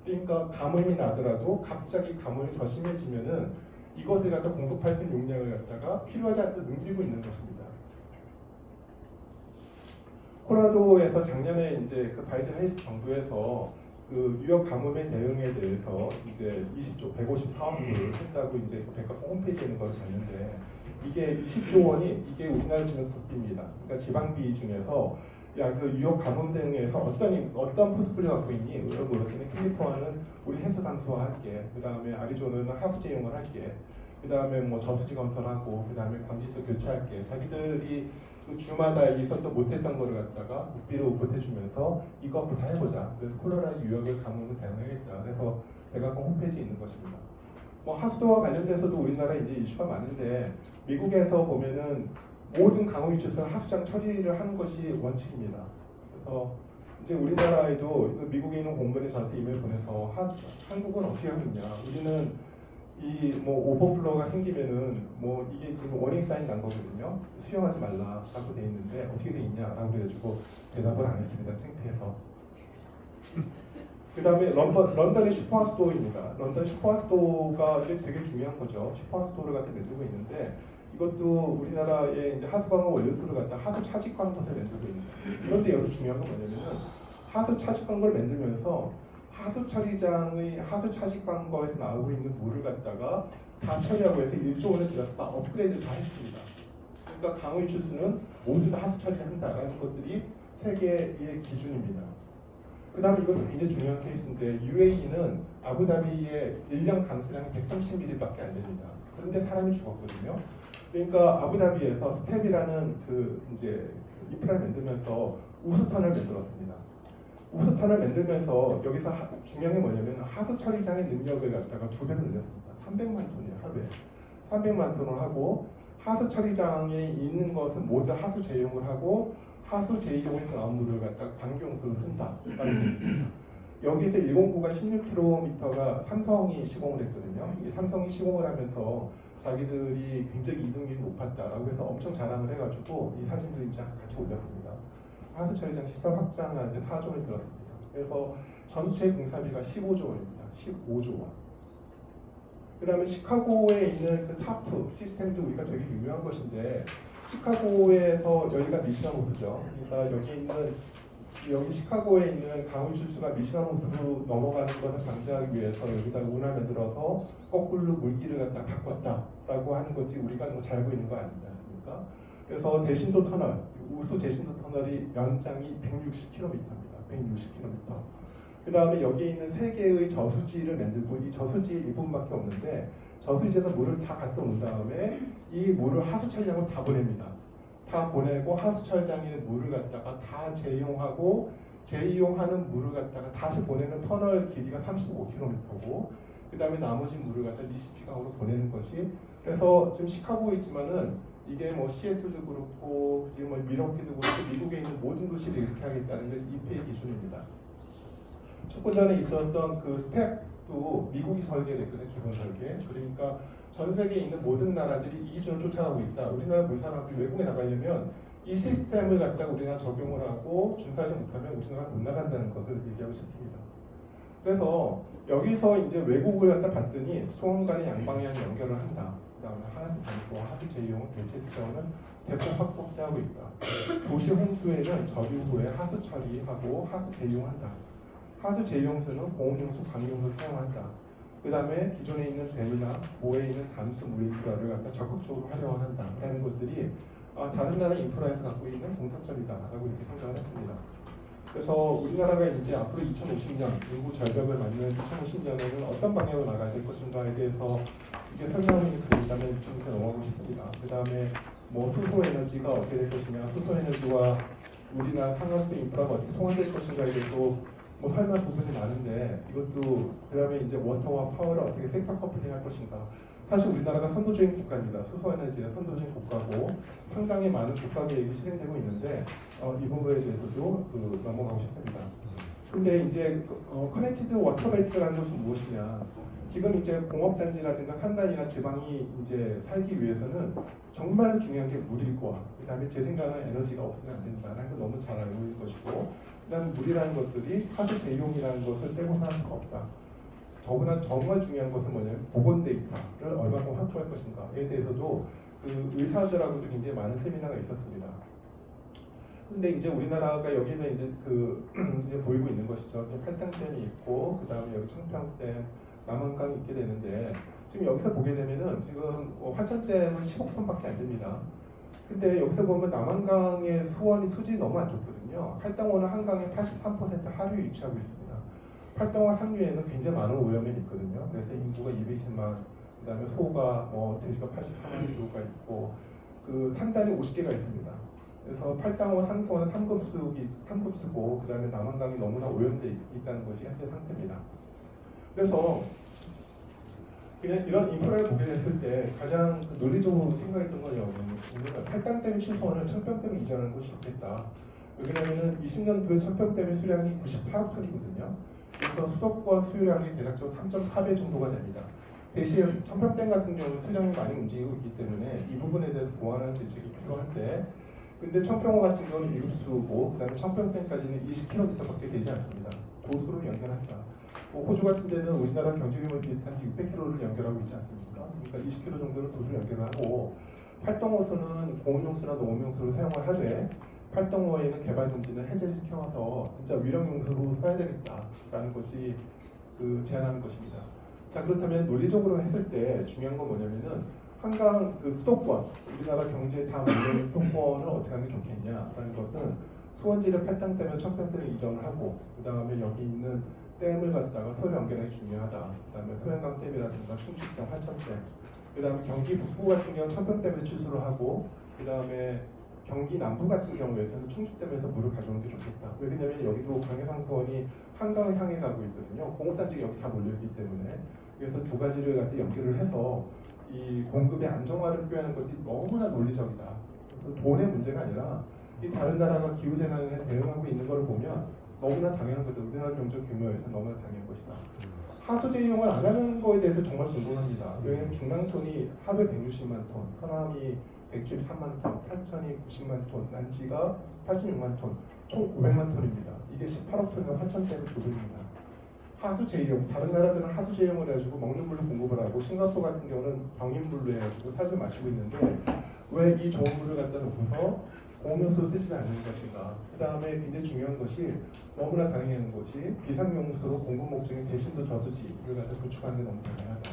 그러니까 가뭄이 나더라도 갑자기 가뭄이 더 심해지면은 이것을 갖다 공급할 수 있는 용량을 갖다가 필요하지 않도록 늘리고 있는 것입니다. 콜로라도에서 작년에 이제 그 바이든 해리스 정부에서 그 유역 가뭄의 대응에 대해서 이제 20조 154억을 했다고 이제 백과 홈페이지에 있는 것을 봤는데 이게 20조 원이 이게 우리나라 주는 국비입니다. 그러니까 지방비 중에서 야 그 유역 가뭄 대응에서 어떤 포트폴리오 갖고 있니? 이런 거 그랬더니 캘리포니아는 우리 해수 담수화 할게. 그 다음에 아리조나는 하수 제용을 할게. 그 다음에 뭐 저수지 건설하고 그 다음에 관리소 교체할게. 자기들이 그 주마다 있었던 못했던 거를 갖다가 국비로 보태주면서 이거 다 해보자. 그래서 콜로라도 유역을 가뭄을 대응하겠다. 그래서 백악관 홈페이지에 있는 것입니다. 뭐 하수도와 관련돼서도 우리나라 이제 이슈가 많은데 미국에서 보면은 모든 강우 유치소는 하수장 처리를 하는 것이 원칙입니다. 그래서 이제 우리나라에도 미국에 있는 공무원이 저한테 이메일 보내서 한국은 어떻게 하고 있냐. 우리는 이 뭐 오버플로우가 생기면은 뭐 이게 지금 워닝 사인 난 거거든요. 수용하지 말라라고 돼 있는데 어떻게 돼 있냐라고 그래가지고 대답을 안 했습니다. 창피해서. 그 다음에 런던의 슈퍼하수도입니다. 런던 슈퍼하수도가 되게 중요한 거죠. 슈퍼하수도를 갖다 만들고 있는데 이것도 우리나라의 이제 하수광업 원료수를 갖다 하수 차직한 것을 만들고 있는 거예요. 그런데 여기서 중요한 건 뭐냐면은 하수 차직한 걸 만들면서 하수 처리장의 하수 차직한 거에서 나오고 있는 물을 갖다가 다 처리하고 해서 1조 원을 들여서 다 업그레이드를 다 했습니다. 그러니까 강우 유치소는 모두 다 하수 처리를 한다라는 것들이 세계의 기준입니다. 그 다음에 이것도 굉장히 중요한 케이스인데 UAE는 아부다비의 1년 강수량이 130mm밖에 안 됩니다. 그런데 사람이 죽었거든요. 그러니까 아부다비에서 스텝이라는 그 이제 인프라를 만들면서 우수터널을 만들었습니다. 우수터널을 만들면서 여기서 중요한 게 뭐냐면 하수 처리장의 능력을 갖다가 2배로 늘렸습니다. 300만 톤이에요 하루에. 300만 톤을 하고 하수 처리장에 있는 것은 모두 하수 제용을 하고 하수 제이용에서 나온 물을 갖다가 관경수로 쓴다. 여기서 109가 16km가 삼성이 시공을 했거든요. 이 삼성이 시공을 하면서 자기들이 굉장히 이동률이 높았다라고 해서 엄청 자랑을 해가지고 이 사진들 같이 올렸습니다. 하수 처리장 시설 확장하는데 4조 원이 들었습니다. 그래서 전체 공사비가 15조 원입니다. 15조 원. 그 다음에 시카고에 있는 그 타프 시스템도 우리가 되게 유명한 것인데 시카고에서 여기가 미시간 호수죠. 그러니까 여기 시카고에 있는 강우 유치소가 미시간 호수로 넘어가는 것을 방지하기 위해서 여기다가 운을 만들어서 거꾸로 물길을 갖다 바꿨다라고 하는 것이 우리가 너무 잘 알고 있는 거 아닙니까? 그래서 대신도 터널, 우수 대신도 터널이 연장이 160km입니다. 160km. 그 다음에 여기에 있는 3개의 저수지를 만들고 이 저수지의 일부분밖에 없는데 저수지에서 물을 다 갖다 온 다음에 이 물을 하수처리장으로 다 보냅니다. 다 보내고 하수처리장에 있는 물을 갖다가 다 재이용하고 재이용하는 물을 갖다가 다시 보내는 터널 길이가 35km고 그 다음에 나머지 물을 갖다 미시피강으로 보내는 것이 그래서 지금 시카고에 있지만은 이게 뭐 시애틀도 그렇고 지금 뭐 미러키도 그렇고 미국에 있는 모든 도시를 이렇게 하겠다는 게 EPA 기준입니다. 축구전에 있었던 그 스텝도 미국이 설계됐거든요. 기본 설계. 그러니까 전 세계에 있는 모든 나라들이 이 기준을 쫓아가고 있다. 우리나라 물산업이 외국에 나가려면 이 시스템을 갖다가 우리나라 적용을 하고 준수하지 못하면 우리나라 못 나간다는 것을 얘기하고 싶습니다. 그래서 여기서 이제 외국을 갖다 봤더니 수원 간의 양방향 연결을 한다. 그다음에 하수 단수와 하수 제이용 대체 수자원은 대폭 확보하고 있다. 도시 홍수에는 저기 후에 하수 처리하고 하수 제이용한다. 하수 제이용수는 공업용수, 관용수를 사용한다. 그 다음에 기존에 있는 댐이나 모에 있는 담수 물 인프라를 갖다 적극적으로 활용한다. 라는 것들이 다른 나라 인프라에서 갖고 있는 동사점이다라고 이렇게 생각을 했습니다. 그래서 우리나라가 이제 앞으로 2050년 인구 절벽을 맞는 2050년에는 어떤 방향으로 나가야 될 것인가에 대해서 이게 설명이 된다면 좀 넘어가고 싶습니다. 그 다음에 뭐 수소 에너지가 어떻게 될 것이냐, 수소 에너지와 우리나라 상하수 인프라가 어떻게 통합될 것인가에 대해서 뭐 설명할 부분이 많은데 이것도 그다음에 이제 워터와 파워를 어떻게 섹터 커플링할 것인가. 사실 우리나라가 선도적인 국가입니다. 수소 에너지의 선도적인 국가고 상당히 많은 국가 계획이 실행되고 있는데 이 부분에 대해서도 넘어가고 싶습니다. 근데 이제 커넥티드 워터벨트라는 것은 무엇이냐? 지금 이제 공업단지라든가 산단이나 지방이 이제 살기 위해서는 정말 중요한 게 물이고 그다음에 제 생각은 에너지가 없으면 안 된다는 걸 너무 잘 알고 있는 것이고 그다음에 물이라는 것들이 하수 제용이라는 것을 떼고는 할 수가 없다. 더구나 정말 중요한 것은 뭐냐면 보건 데이터를 얼마큼 확보할 것인가에 대해서도 그 의사들하고도 굉장히 많은 세미나가 있었습니다. 근데 이제 우리나라가 여기는 이제 이제 보이고 있는 것이죠. 팔당댐이 있고 그 다음에 여기 청평댐, 남한강이 있게 되는데 지금 여기서 보게 되면은 지금 화천댐은 15톤밖에 안 됩니다. 근데 여기서 보면 남한강의 수원이 수질이 너무 안 좋거든요. 팔당원은 한강의 83% 하류에 위치하고 있습니다. 팔당원 상류에는 굉장히 많은 오염이 있거든요. 그래서 인구가 220만, 그다음에 소가 돼지가 84만 정도가 있고 그 산단이 50개가 있습니다. 그래서 팔당원 상수원은 3급수고 그다음에 남한강이 너무나 오염돼 있다는 것이 현재 상태입니다. 그래서 그냥 이런 인프라를 보게 됐을 때 가장 논리적으로 생각했던 건 뭐냐면 팔당댐 취소는 청평댐에 이전하는 것이 좋겠다. 왜냐하면 20년도에 청평댐의 수량이 98억 톤이거든요. 그래서 수도권 수요량이 대략적으로 3.4배 정도가 됩니다. 대신 청평댐 같은 경우는 수량이 많이 움직이고 있기 때문에 이 부분에 대해서 보완하는 대책이 필요한데 근데 청평호 같은 경우는 1급수고 그 다음에 청평댐까지는 20km밖에 되지 않습니다. 도수로 연결한다. 호주 같은 데는 우리나라 경제규모 비슷한 600km를 연결하고 있지 않습니까? 그러니까 20km 정도를 도수를 연결하고 활동호수는 공업용수나 농업용수를 사용을 하되 활동호에는 개발 금지는 해제를 시켜서 진짜 위령용수로 써야 되겠다라는 것이 제안하는 것입니다. 자 그렇다면 논리적으로 했을 때 중요한 건 뭐냐면은 한강 수도권 우리나라 경제 다 문제는 수도권을 어떻게 하는 게 좋겠냐라는 것은 수원지를 팔당댐에서 청평댐에 이전을 하고 그 다음에 여기 있는 댐을 갖다가 서로 연결하기 중요하다. 그 다음에 소양강 댐이라든가 충축댐, 화천댐 그 다음에 경기 북부 같은 경우는 청평댐에서 취소를 하고 그 다음에 경기 남부 같은 경우에서는 충축댐에서 물을 가져오는 게 좋겠다. 왜냐하면 여기도 강해상수원이 한강을 향해 가고 있거든요. 공업단지가 여기 다 몰려있기 때문에 그래서 두 가지를 갖다 연결을 해서 이 공급의 안정화를 표현하는 것이 너무나 논리적이다. 돈의 문제가 아니라 이 다른 나라가 기후재난에 대응하고 있는 것을 보면 너무나 당연한 것들, 우리나라 경제 규모에서 너무나 당연한 것이다. 하수제 이용을 안 하는 거에 대해서 정말 궁금합니다. 왜냐하면 중랑톤이 하루에 160만 톤, 서남이 173만 톤, 팔천이 90만 톤, 난지가 86만 톤, 총 500만 톤입니다. 이게 18억 톤이면 화천댐의 2배입니다. 하수제 이용, 다른 나라들은 하수제 이용을 해가지고 먹는 물로 공급을 하고 싱가포르 같은 경우는 병인물로 해가지고 살을 마시고 있는데 왜 이 좋은 물을 갖다 놓고서 공용수로 쓰지 않는 것인가. 그 다음에 굉장히 중요한 것이 너무나 당연한 것이 비상용수로 공급 목적인 대신도 저수지를 갖다 구축하는 게 너무 당연하다.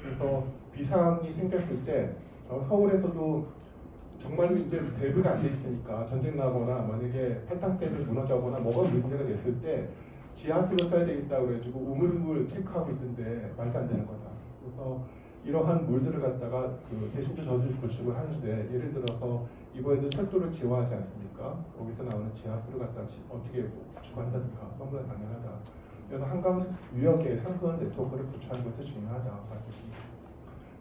그래서 비상이 생겼을 때 서울에서도 정말로 이제 대비가 안 돼 있으니까 전쟁 나거나 만약에 팔당댐이 무너져거나 뭐가 문제가 됐을 때 지하수를 써야 되겠다고 해가지고 우물물 체크하고 있는데 말도 안 되는 거다. 그래서 이러한 물들을 갖다가 대신도 저수지 구축을 하는데 예를 들어서 이번에도 철도를 지화하지 않습니까? 거기서 나오는 지하수를 갖다가 어떻게 구축한다든가 너무나 당연하다. 그래서 한강 유역에 상수원 네트워크를 구축하는 것도 중요하다.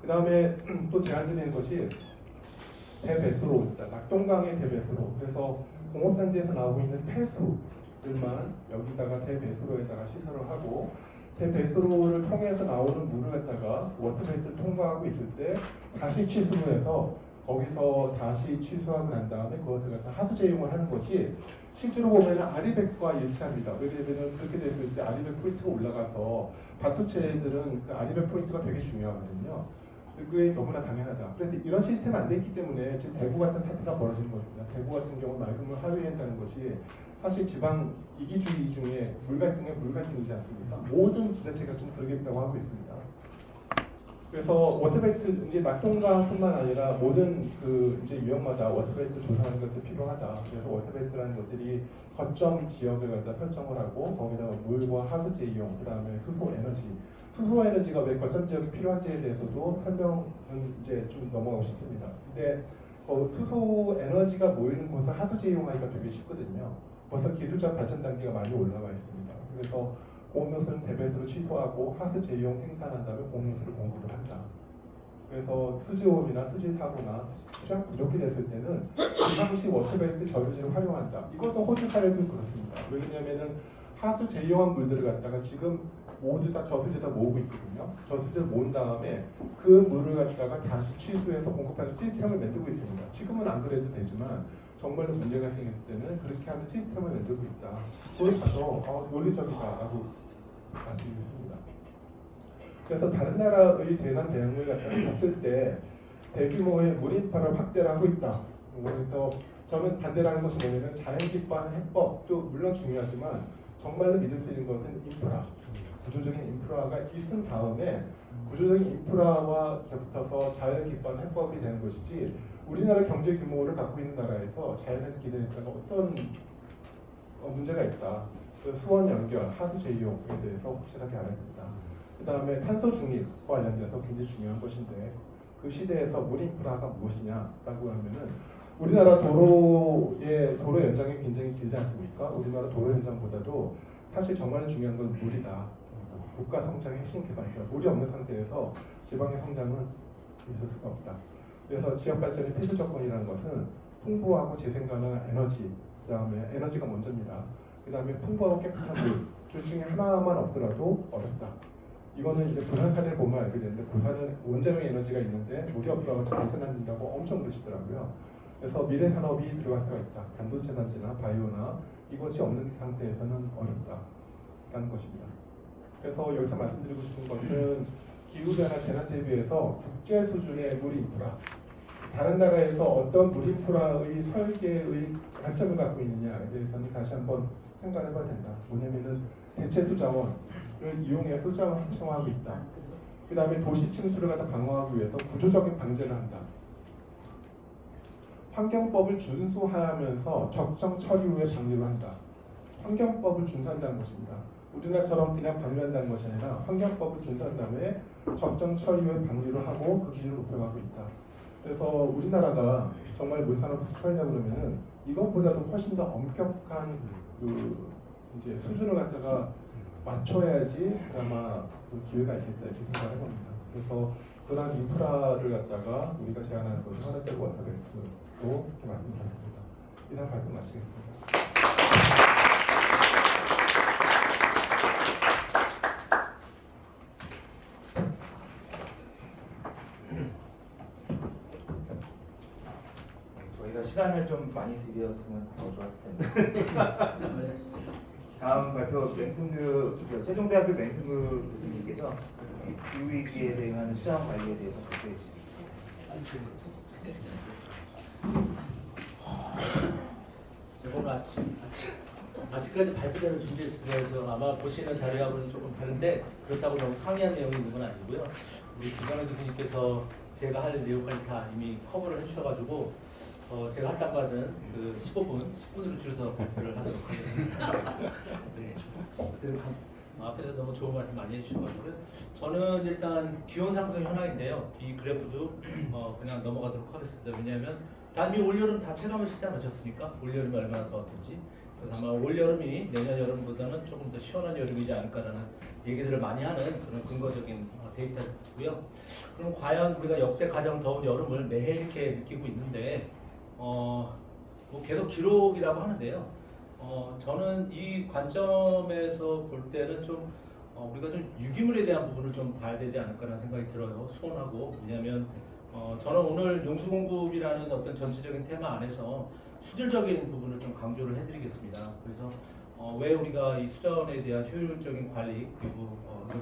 그 다음에 또 제안드리는 것이 대배수로, 낙동강의 대배수로. 그래서 공업단지에서 나오고 있는 폐수들만 여기다가 대배수로에다가 시설을 하고, 대배수로를 통해서 나오는 물을 갖다가 워터베이스를 통과하고 있을 때 다시 취수로 해서 거기서 다시 취수하고 난 다음에 그것을 갖다 하수 제용을 하는 것이 실제로 보면 아리백과 일치합니다. 왜냐하면 그렇게 됐을 때 아리백 포인트가 올라가서 바투체들은 그 아리백 포인트가 되게 중요하거든요. 그게 너무나 당연하다. 그래서 이런 시스템이 안 돼 있기 때문에 지금 대구 같은 사태가 벌어지는 것입니다. 대구 같은 경우 맑음을 하회한다는 것이 사실 지방 이기주의 중에 물갈등의 물갈등이지 않습니까? 모든 지자체가 지금 그러겠다고 하고 있습니다. 그래서 워터벨트 이제 낙동강뿐만 아니라 모든 그 이제 유형마다 워터벨트 조성하는 것도 필요하다. 그래서 워터벨트라는 것들이 거점 지역을 갖다 설정을 하고 거기다가 물과 하수제 이용, 그다음에 수소 에너지. 수소 에너지가 왜 거점 지역이 필요한지에 대해서도 설명은 이제 좀 넘어가고 싶습니다. 근데 수소 에너지가 모이는 곳을 하수제 이용하기가 되게 쉽거든요. 벌써 기술적 발전 단계가 많이 올라와 있습니다. 그래서 공유수는 대배수로 취소하고 하수 재이용 생산한 다음에 공유수를 공급을 한다. 그래서 수지오염이나 수지사고나 수량 부족이 됐을 때는 지방시 워터벨트 저유지를 활용한다. 이것은 호주 사례도 그렇습니다. 왜냐하면은 하수 재이용한 물들을 갖다가 지금 모두 다 저수지에다 모으고 있거든요. 저수지에 모은 다음에 그 물을 갖다가 다시 취수해서 공급하는 시스템을 만들고 있습니다. 지금은 안 그래도 되지만 정말로 문제가 생길 때는 그렇게 하는 시스템을 만들고 있다. 거기 가서 논리적이다라고 말씀드렸습니다. 그래서 다른 나라의 재난 대응을 갖다가 봤을 때 대규모의 물인파를 확대를 하고 있다. 그래서 저는 반대라는 것이 뭐냐면 자연기반 해법도 물론 중요하지만 정말로 믿을 수 있는 것은 인프라, 구조적인 인프라가 있은 다음에 구조적인 인프라와 겹쳐서 자연기반 해법이 되는 것이지 우리나라 경제 규모를 갖고 있는 나라에서 자연을 기대했다가 어떤 문제가 있다. 그 수원 연결, 하수 재이용에 대해서 확실하게 알아야 된다. 그 다음에 탄소 중립과 관련돼서 굉장히 중요한 것인데 그 시대에서 물 인프라가 무엇이냐라고 하면은 우리나라 도로 연장이 굉장히 길지 않습니까? 우리나라 도로 연장보다도 사실 정말 중요한 건 물이다. 국가 성장의 핵심 기반이다. 물이 없는 상태에서 지방의 성장은 있을 수가 없다. 그래서 지역 발전의 필수 조건이라는 것은 풍부하고 재생 가능한 에너지, 그다음에 에너지가 먼저입니다. 그다음에 풍부하고 깨끗한 물, 둘 중에 하나만 없더라도 어렵다. 이거는 이제 부산 사례를 보면 알게 되는데 부산은 원자력 에너지가 있는데 물이 없어서 발전 안 된다고 엄청 그러시더라고요. 그래서 미래 산업이 들어갈 수가 있다. 반도체 단지나 바이오나 이것이 없는 상태에서는 어렵다라는 것입니다. 그래서 여기서 말씀드리고 싶은 것은 기후변화 재난 대비해서 국제 수준의 물 인프라, 다른 나라에서 어떤 물 인프라의 설계의 관점을 갖고 있느냐에 대해서는 다시 한번 생각을 해봐야 된다. 뭐냐면은 대체 수자원을 이용해 수자원 활성화하고 있다. 그 다음에 도시 침수를 갖다 방어하기 위해서 구조적인 방제를 한다. 환경법을 준수하면서 적정 처리 후에 방류를 한다. 환경법을 준수한다는 것입니다. 우리나라처럼 그냥 방류한다는 것이 아니라 환경법을 준수한 다음에 적정 처리 후에 방류를 하고 그 기준을 높여가고 있다. 그래서 우리나라가 정말 물산업을 수출하려고 그러면은 이것보다도 훨씬 더 엄격한 그 이제 수준을 갖다가 맞춰야지 아마 그 기회가 있겠다 이렇게 생각을 해봅니다. 그래서 그런 인프라를 갖다가 우리가 제안하는 것이 하나짜리 워터벨트로 이렇게 말씀드렸습니다. 이상 발표 마치겠습니다. 저희가 시간을 좀 많이 들였으면 더 좋았을 텐데. 다음 발표 세종대학교 맹승규 교수님께서 기후위기에 대응하는 수장 관리에 대해서 발표해 주십니다. 제가 오늘 아직까지 발표자를 준비했습니다. 그래서 아마 보시는 자료하고는 조금 다른데 그렇다고 너무 상이한 내용이 있는 건 아니고요. 우리 김관우 교수님께서 제가 할 내용까지 다 이미 커버를 해주셔가지고 제가 할당받은 그 10분으로 줄여서 발표를 하도록 하겠습니다. 네. 어쨌든 앞에서 너무 좋은 말씀 많이 해주셔가지고요. 저는 일단 기온 상승 현황인데요. 이 그래프도 그냥 넘어가도록 하겠습니다. 왜냐하면 단위 올여름 다 체감하시지 않으셨습니까? 올여름이 얼마나 더웠던지. 그래서 아마 올 여름이 내년 여름보다는 조금 더 시원한 여름이지 않을까라는 얘기들을 많이 하는 그런 근거적인 데이터고요. 그럼 과연 우리가 역대 가장 더운 여름을 매해 이렇게 느끼고 있는데 뭐 계속 기록이라고 하는데요. 저는 이 관점에서 볼 때는 좀 우리가 좀 유기물에 대한 부분을 좀 봐야 되지 않을까라는 생각이 들어요. 수원하고. 왜냐하면 저는 오늘 용수공급이라는 어떤 전체적인 테마 안에서 수질적인 부분을 좀 강조를 해드리겠습니다. 그래서 왜 우리가 이 수자원에 대한 효율적인 관리 그리고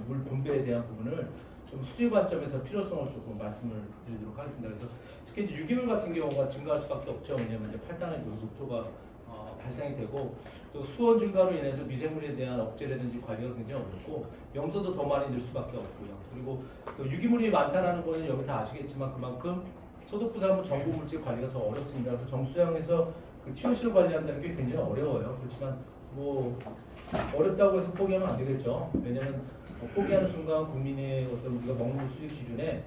물 분배에 대한 부분을 좀 수질 관점에서 필요성을 조금 말씀을 드리도록 하겠습니다. 그래서 특히 이제 유기물 같은 경우가 증가할 수밖에 없죠. 왜냐하면 이제 팔당의 녹조가 발생이 되고 또 수온 증가로 인해서 미생물에 대한 억제라든지 관리가 굉장히 어렵고 염소도 더 많이 늘 수밖에 없고요. 그리고 또 유기물이 많다라는 거는 여기 다 아시겠지만 그만큼 소독부산물 전구 물질 관리가 더 어렵습니다. 그래서 정수장에서 그 TOC를 관리한다는 게 굉장히 어려워요. 그렇지만 뭐 어렵다고 해서 포기하면 안 되겠죠. 왜냐하면 포기하는 순간 국민의 어떤 우리가 먹는 수질 기준에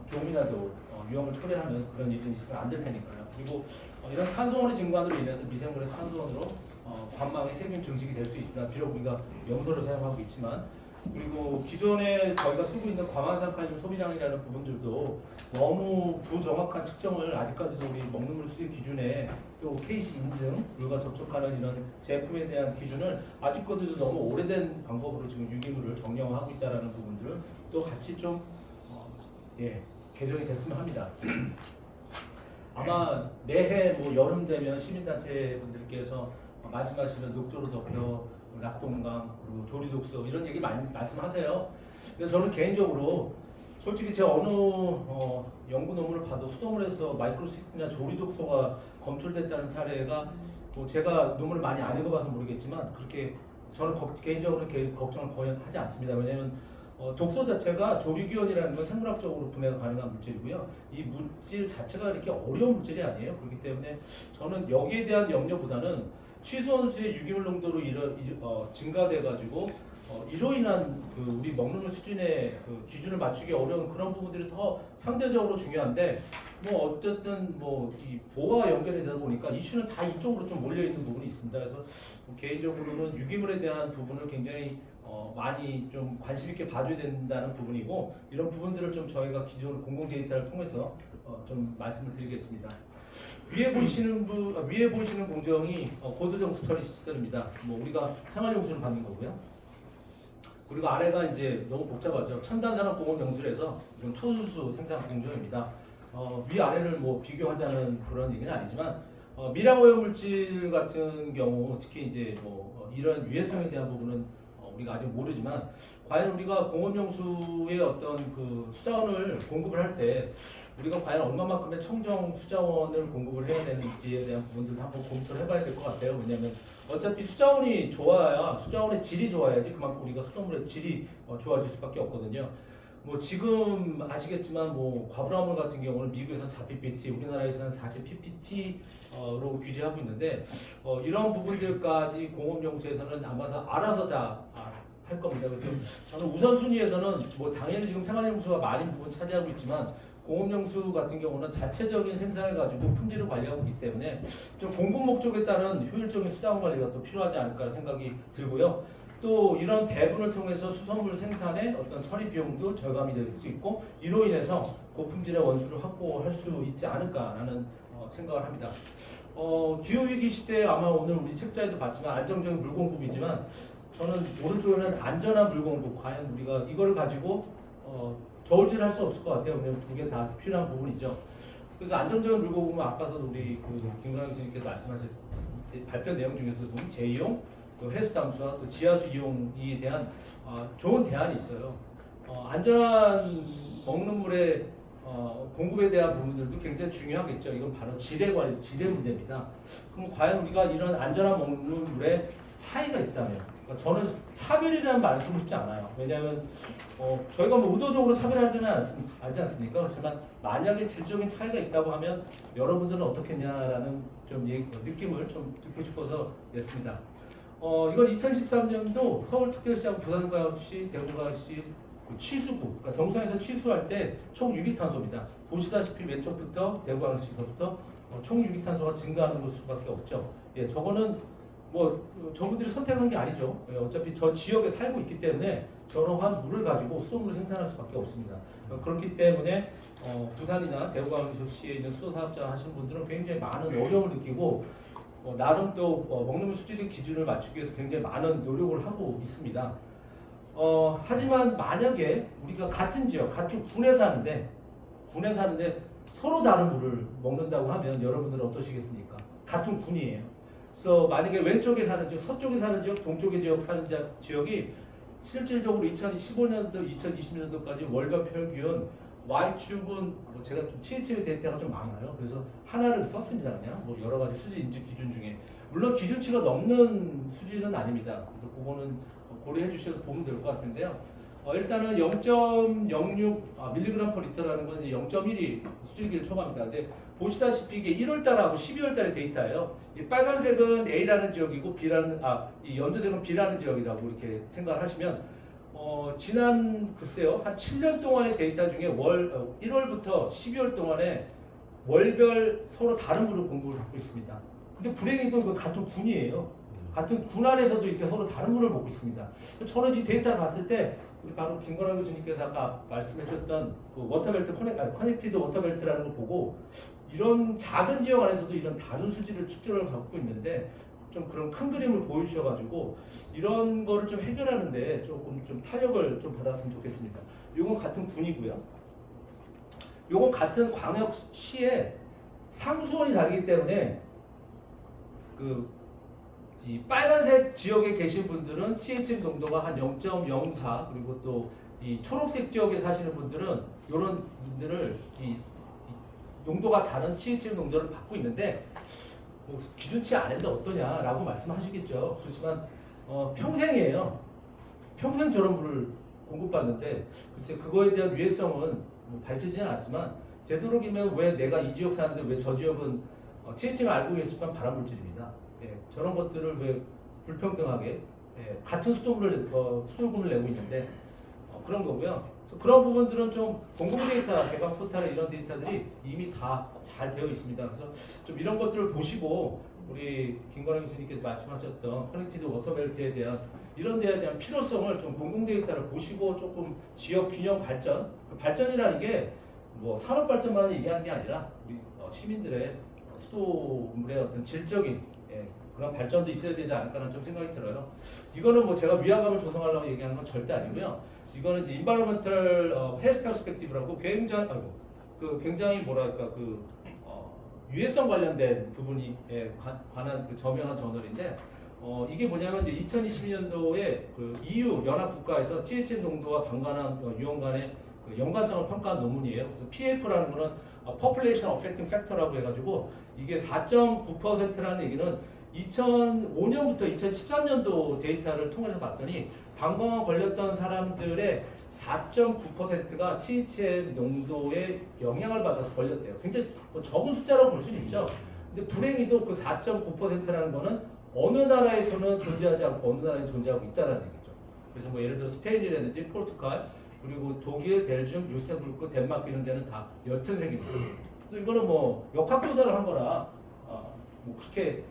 조금이라도 위험을 초래하는 그런 일이 있으면 안 될 테니까요. 그리고 이런 탄소원의 증관으로 인해서 미생물의 탄소원으로 관망의 세균 증식이 될 수 있다. 비록 우리가 염소를 사용하고 있지만 그리고 기존에 저희가 쓰고 있는 과반산칼륨 소비량이라는 부분들도 너무 부정확한 측정을 아직까지도 우리 먹는 물 수질 기준에 또 KC 인증 물과 접촉하는 이런 제품에 대한 기준을 아직까지도 너무 오래된 방법으로 지금 유기물을 정량화하고 있다는 부분들을 또 같이 좀 개정이 됐으면 합니다. 아마 매해 뭐 여름 되면 시민단체 분들께서 말씀하시는 녹조로 덮여 낙동강 그리고 조리독소 이런 얘기 많이 말씀하세요. 근데 저는 개인적으로 솔직히 제가 어느 연구 논문을 봐도 수돗물에서 마이크로식스나 조리독소가 검출됐다는 사례가 뭐 제가 논문을 많이 안 읽어봐서 모르겠지만 그렇게 저는 개인적으로 걱정을 거의 하지 않습니다. 왜냐하면 독소 자체가 조리기원이라는 건 생물학적으로 분해가 가능한 물질이고요. 이 물질 자체가 이렇게 어려운 물질이 아니에요. 그렇기 때문에 저는 여기에 대한 염려보다는 취수원수의 유기물 농도로 증가돼가지고 이로 인한 그 우리 먹는 물 수준의 그 기준을 맞추기 어려운 그런 부분들이 더 상대적으로 중요한데 뭐 어쨌든 뭐 이 보호와 연결이 되다 보니까 이슈는 다 이쪽으로 좀 몰려 있는 부분이 있습니다. 그래서 개인적으로는 유기물에 대한 부분을 굉장히 많이 좀 관심 있게 봐줘야 된다는 부분이고 이런 부분들을 좀 저희가 기존 공공 데이터를 통해서 좀 말씀을 드리겠습니다. 위에 보이시는 공정이 고도정수 처리 시설입니다. 뭐 우리가 생활용수를 받는 거고요. 그리고 아래가 이제 너무 복잡하죠. 첨단산업공업용수에서 이건 초수수 생산 공정입니다. 위 아래를 뭐 비교하자는 그런 얘기는 아니지만 미량 오염 물질 같은 경우 특히 이제 뭐 이런 유해성에 대한 부분은 우리가 아직 모르지만 과연 우리가 공업용수의 어떤 그 수자원을 공급을 할 때 우리가 과연 얼마만큼의 청정 수자원을 공급을 해야 되는지에 대한 부분들도 한번 검토를 해봐야 될 것 같아요. 왜냐하면 어차피 수자원이 좋아야 수자원의 질이 좋아야지 그만큼 우리가 수돗물의 질이 좋아질 수밖에 없거든요. 뭐 지금 아시겠지만 뭐 과불화물 같은 경우는 미국에서 4ppt, 우리나라에서는 40ppt로 규제하고 있는데 이런 부분들까지 공업용수에서는 아마 알아서 다 할 겁니다. 그래서 저는 우선순위에서는 뭐 당연히 지금 생활용수가 많은 부분 차지하고 있지만 공업용수 같은 경우는 자체적인 생산을 가지고 품질을 관리하고 있기 때문에 좀 공급 목적에 따른 효율적인 수자원 관리가 또 필요하지 않을까 생각이 들고요. 또 이런 배분을 통해서 수산물 생산의 어떤 처리 비용도 절감이 될 수 있고 이로 인해서 고품질의 원수를 확보할 수 있지 않을까라는 생각을 합니다. 기후위기 시대에 아마 오늘 우리 책자에도 봤지만 안정적인 물 공급이지만 저는 오른쪽에는 안전한 물 공급 과연 우리가 이걸 가지고 저울질할 수 없을 것 같아요. 왜냐하면 두 개 다 필요한 부분이죠. 그래서 안정적인 물 공급은 아까서도 우리 김광희 교수님께서 말씀하신 발표 내용 중에서도 보면 재이용, 또 해수 담수와 또 지하수 이용에 대한 좋은 대안이 있어요. 안전한 먹는 물의 공급에 대한 부분들도 굉장히 중요하겠죠. 이건 바로 질의 문제입니다. 그럼 과연 우리가 이런 안전한 먹는 물에 차이가 있다면 저는 차별이라는 말을 쓰고 싶지 않아요. 왜냐하면 저희가 뭐 의도적으로 차별하지는 않지 않습니까? 그렇지만 만약에 질적인 차이가 있다고 하면 여러분들은 어떻겠냐라는 좀 느낌을 좀 듣고 싶어서 냈습니다. 이건 2013년도 서울특별시하고 부산광역시, 대구광역시 취수구, 그러니까 정상에서 취수할 때 총 유기탄소입니다. 보시다시피 왼쪽부터 대구광역시서부터 총 유기탄소가 증가하는 수밖에 없죠. 예, 저거는 뭐 저분들이 선택한 게 아니죠. 예, 어차피 저 지역에 살고 있기 때문에 저러한 물을 가지고 수돗물을 생산할 수밖에 없습니다. 그렇기 때문에 부산이나 대구광역시에 있는 수도사업자 하시는 분들은 굉장히 많은 어려움을 느끼고 나름 또 먹는 물 수질 기준을 맞추기 위해서 굉장히 많은 노력을 하고 있습니다. 하지만 만약에 우리가 같은 지역, 같은 군에 사는데 서로 다른 물을 먹는다고 하면 여러분들은 어떠시겠습니까? 같은 군이에요. 그래서 만약에 왼쪽에 사는 지역, 서쪽에 사는 지역, 동쪽에 사는 지역이 실질적으로 2015년도, 2020년도까지 월별 평균 Y축은 뭐 제가 좀 TH의 데이터가 좀 많아요. 그래서 하나를 썼습니다. 그냥 뭐 여러 가지 수질 인지 기준 중에 물론 기준치가 넘는 수준은 아닙니다. 그래서 그거는 고려해 주셔서 보면 될 것 같은데요. 일단은 0.06 밀리그램 퍼 리터라는 건 0.1이 수질기를 초과합니다. 근데 보시다시피 이게 1월달하고 12월달의 데이터예요. 이 빨간색은 A라는 지역이고 이 연두색은 B라는 지역이라고 이렇게 생각을 하시면 지난 글쎄요 한 7년 동안의 데이터 중에 1월부터 12월 동안에 월별 서로 다른 물을 공급을 받고 있습니다. 근데 불행히도 그 같은 군이에요. 같은 군 안에서도 이렇게 서로 다른 물을 먹고 있습니다. 저는 이 데이터를 봤을 때 우리 바로 김건환 교수님께서 아까 말씀해주셨던 그 워터벨트 커넥티드 워터벨트라는 걸 보고 이런 작은 지역 안에서도 이런 다른 수질을 측정을 갖고 있는데 좀 그런 큰 그림을 보여주셔가지고 이런 거를 좀 해결하는데 조금 좀 탄력을 좀 받았으면 좋겠습니다. 이건 같은 군이고요. 이건 같은 광역시에 상수원이 다르기 때문에 이 빨간색 지역에 계신 분들은 THM 농도가 한 0.04 그리고 또 이 초록색 지역에 사시는 분들은 이런 분들을 이 농도가 다른 THM 농도를 받고 있는데 뭐 기준치 안에서 어떠냐라고 말씀하시겠죠. 그렇지만 평생이에요. 평생 저런 물을 공급받는데 글쎄 그거에 대한 유해성은 뭐 밝혀지진 않았지만 되도록이면 왜 내가 이 지역 사는데 왜 저 지역은 THM 알고 계시지만 발암물질입니다. 예, 저런 것들을 왜 불평등하게 같은 수도분을 내고 있는데 그런 거고요. 그래서 그런 부분들은 좀 공공 데이터, 개방 포털에 이런 데이터들이 이미 다 잘 되어 있습니다. 그래서 좀 이런 것들을 보시고 우리 김건환 교수님께서 말씀하셨던 커넥티드 워터벨트에 대한 이런 데에 대한 필요성을 좀 공공 데이터를 보시고 조금 지역 균형 발전, 그 발전이라는 게 뭐 산업 발전만 얘기하는 게 아니라 우리 시민들의 수도물의 어떤 질적인 그런 발전도 있어야 되지 않을까라는 좀 생각이 들어요. 이거는 뭐 제가 위화감을 조성하려고 얘기하는 건 절대 아니고요. 이거는 이제 environmental health perspective라고 굉장히 뭐랄까 유해성 관련된 부분이 관한 그 저명한 저널인데 이게 뭐냐면 이제 2022년도에 그 EU 연합 국가에서 THM 농도와 방광암 유형 간의 그 연관성을 평가한 논문이에요. 그래서 PF라는 거는 Population Affecting Factor라고 해가지고 이게 4.9%라는 얘기는 2005년부터 2013년도 데이터를 통해서 봤더니 방광암 걸렸던 사람들의 4.9%가 THM 농도에 영향을 받아서 걸렸대요. 굉장히 적은 숫자라고 볼 수는 있죠. 근데 불행히도 그 4.9%라는 거는 어느 나라에서는 존재하지 않고 어느 나라에 존재하고 있다는 얘기죠. 그래서 뭐 예를 들어 스페인이라든지 포르투갈 그리고 독일, 벨기움, 룩셈부르크, 덴마크 이런 데는 다 옅은 색입니다. 그래서 이거는 뭐 역학조사를 한 거라 뭐 그렇게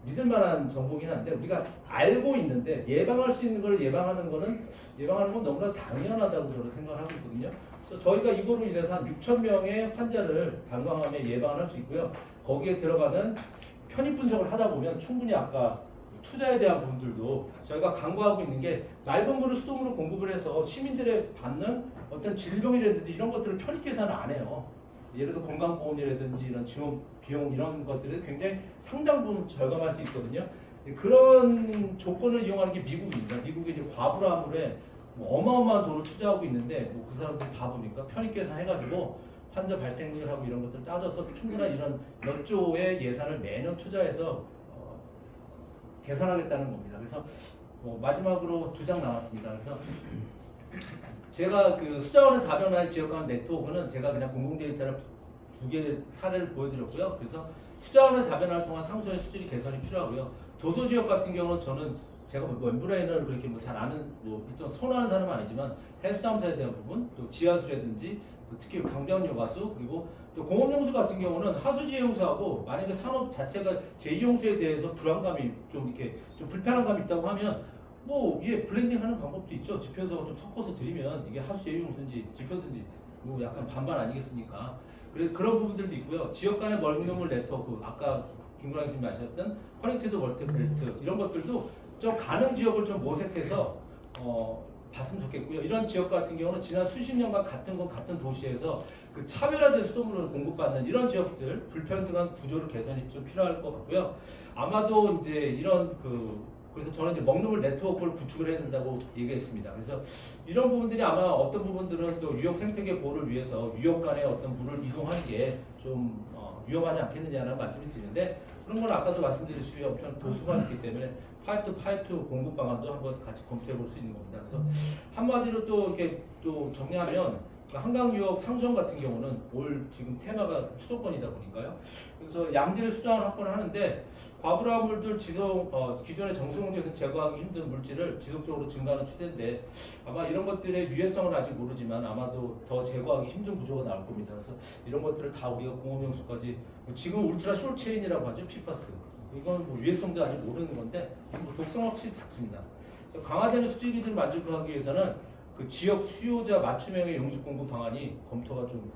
믿을 만한 정보긴 한데 우리가 알고 있는데 예방할 수 있는 걸 예방하는 건 너무나 당연하다고 저는 생각을 하고 있거든요. 그래서 저희가 이거로 인해서 한 6,000명의 환자를 방광암에 예방할 수 있고요. 거기에 들어가는 편입 분석을 하다 보면 충분히 아까 투자에 대한 부분들도 저희가 강구하고 있는 게 맑은 물을 수돗물을 공급을 해서 시민들의 받는 어떤 질병이라든지 이런 것들을 편익 계산을 안 해요. 예를 들어 건강보험이라든지 이런 지원 비용 이런 것들이 굉장히 상당 부분 절감할 수 있거든요. 그런 조건을 이용하는 게 미국입니다. 미국이 이제 과부라물에 어마어마한 돈을 투자하고 있는데 그 사람들이 바보니까 편익 계산해가지고 환자 발생률하고 이런 것들 따져서 충분한 이런 몇 조의 예산을 매년 투자해서 계산하겠다는 겁니다. 그래서 마지막으로 2장 나왔습니다. 그래서 제가 그 수자원의 다변화의 지역간 네트워크는 제가 그냥 공공 데이터를 2개 사례를 보여드렸고요. 그래서 수자원의 다변화를 통한 상수원의 수질 개선이 필요하고요. 도서 지역 같은 경우는 저는 제가 멤브레인을 그렇게 잘 아는 일단 선호하는 사람은 아니지만 해수담사에 대한 부분, 또 지하수라든지 또 특히 강변 여가수 그리고 또 공업용수 같은 경우는 하수지용수하고 만약에 산업 자체가 제2용수에 대해서 불안감이 좀 이렇게 좀 불편한 감이 있다고 하면 뭐 이게 블렌딩하는 방법도 있죠. 지표서 좀 섞어서 드리면 이게 하수 제2용수인지 지표수인지 뭐 약간 반반 아니겠습니까? 그래서 그런 부분들도 있고요. 지역 간의 먹는물 네트워크 아까 김구랑 교수님 말씀하셨던 커넥티드 월트 벨트 이런 것들도 좀 가는 지역을 좀 모색해서 봤으면 좋겠고요. 이런 지역 같은 경우는 지난 수십 년간 같은 도시에서 그 차별화된 수돗물을 공급받는 이런 지역들 불평등한 구조를 개선이 좀 필요할 것 같고요. 아마도 이제 이런 그래서 저는 이제 먹는물 네트워크를 구축을 해야 된다고 얘기했습니다. 그래서 이런 부분들이 아마 어떤 부분들은 또 유역 생태계 보호를 위해서 유역 간의 어떤 물을 이동하는 게 좀 위험하지 않겠느냐는 말씀이 드리는데 그런 건 아까도 말씀드렸듯이 엄청 도수가 있기 때문에 파이프 공급 방안도 한번 같이 검토해 볼 수 있는 겁니다. 그래서 한마디로 또 이렇게 또 정리하면 한강 유역 상수원 같은 경우는 올 지금 테마가 수도권이다 보니까요. 그래서 양질의 수정을 확보를 하는데 과부하물들 기존의 정수공장에서 제거하기 힘든 물질을 지속적으로 증가하는 추세인데 아마 이런 것들의 유해성은 아직 모르지만 아마도 더 제거하기 힘든 구조가 나올 겁니다. 그래서 이런 것들을 다 우리가 공업용수까지 지금 울트라 숄체인이라고 하죠. PFAS. 이건 뭐 유해성도 아직 모르는 건데 뭐 독성 확실히 작습니다. 그래서 강화되는 수질기들 만족하기 위해서는 그 지역 수요자 맞춤형의 용수 공급 방안이 검토가 좀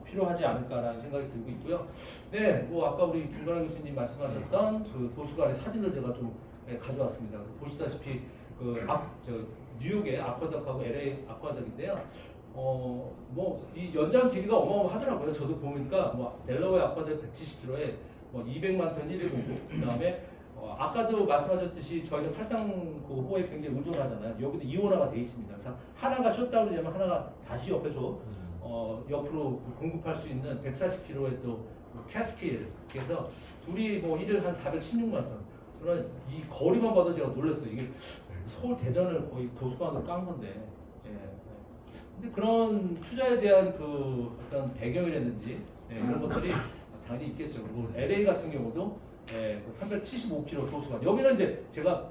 필요하지 않을까라는 생각이 들고 있고요. 네, 뭐 아까 우리 김건환 교수님 말씀하셨던 그 도서관의 사진을 제가 좀 가져왔습니다. 그래서 보시다시피 뉴욕의 아쿠아덕하고 LA 아쿠아덕인데요. 뭐 이 연장 길이가 어마어마하더라고요. 저도 보니까 뭐 델러웨어 아쿠아덕 170km에 뭐 200만 톤 1회 공급. 그다음에 아까도 말씀하셨듯이 저희는 팔당 그 호에 굉장히 의존하잖아요. 여기도 이온화가 돼 있습니다. 그래서 하나가 셧다운이 되면 하나가 다시 옆에서 옆으로 공급할 수 있는 140km의 또 캐스킬. 그래서 둘이 뭐 1일 한 416만 톤. 저는 이 거리만 봐도 제가 놀랐어요. 이게 서울 대전을 거의 도서관으로 깐 건데. 예. 근데 그런 투자에 대한 그 어떤 배경이라든지 이런 것들이 당연히 있겠죠. 그리고 LA 같은 경우도 375km 도서관. 여기는 이제 제가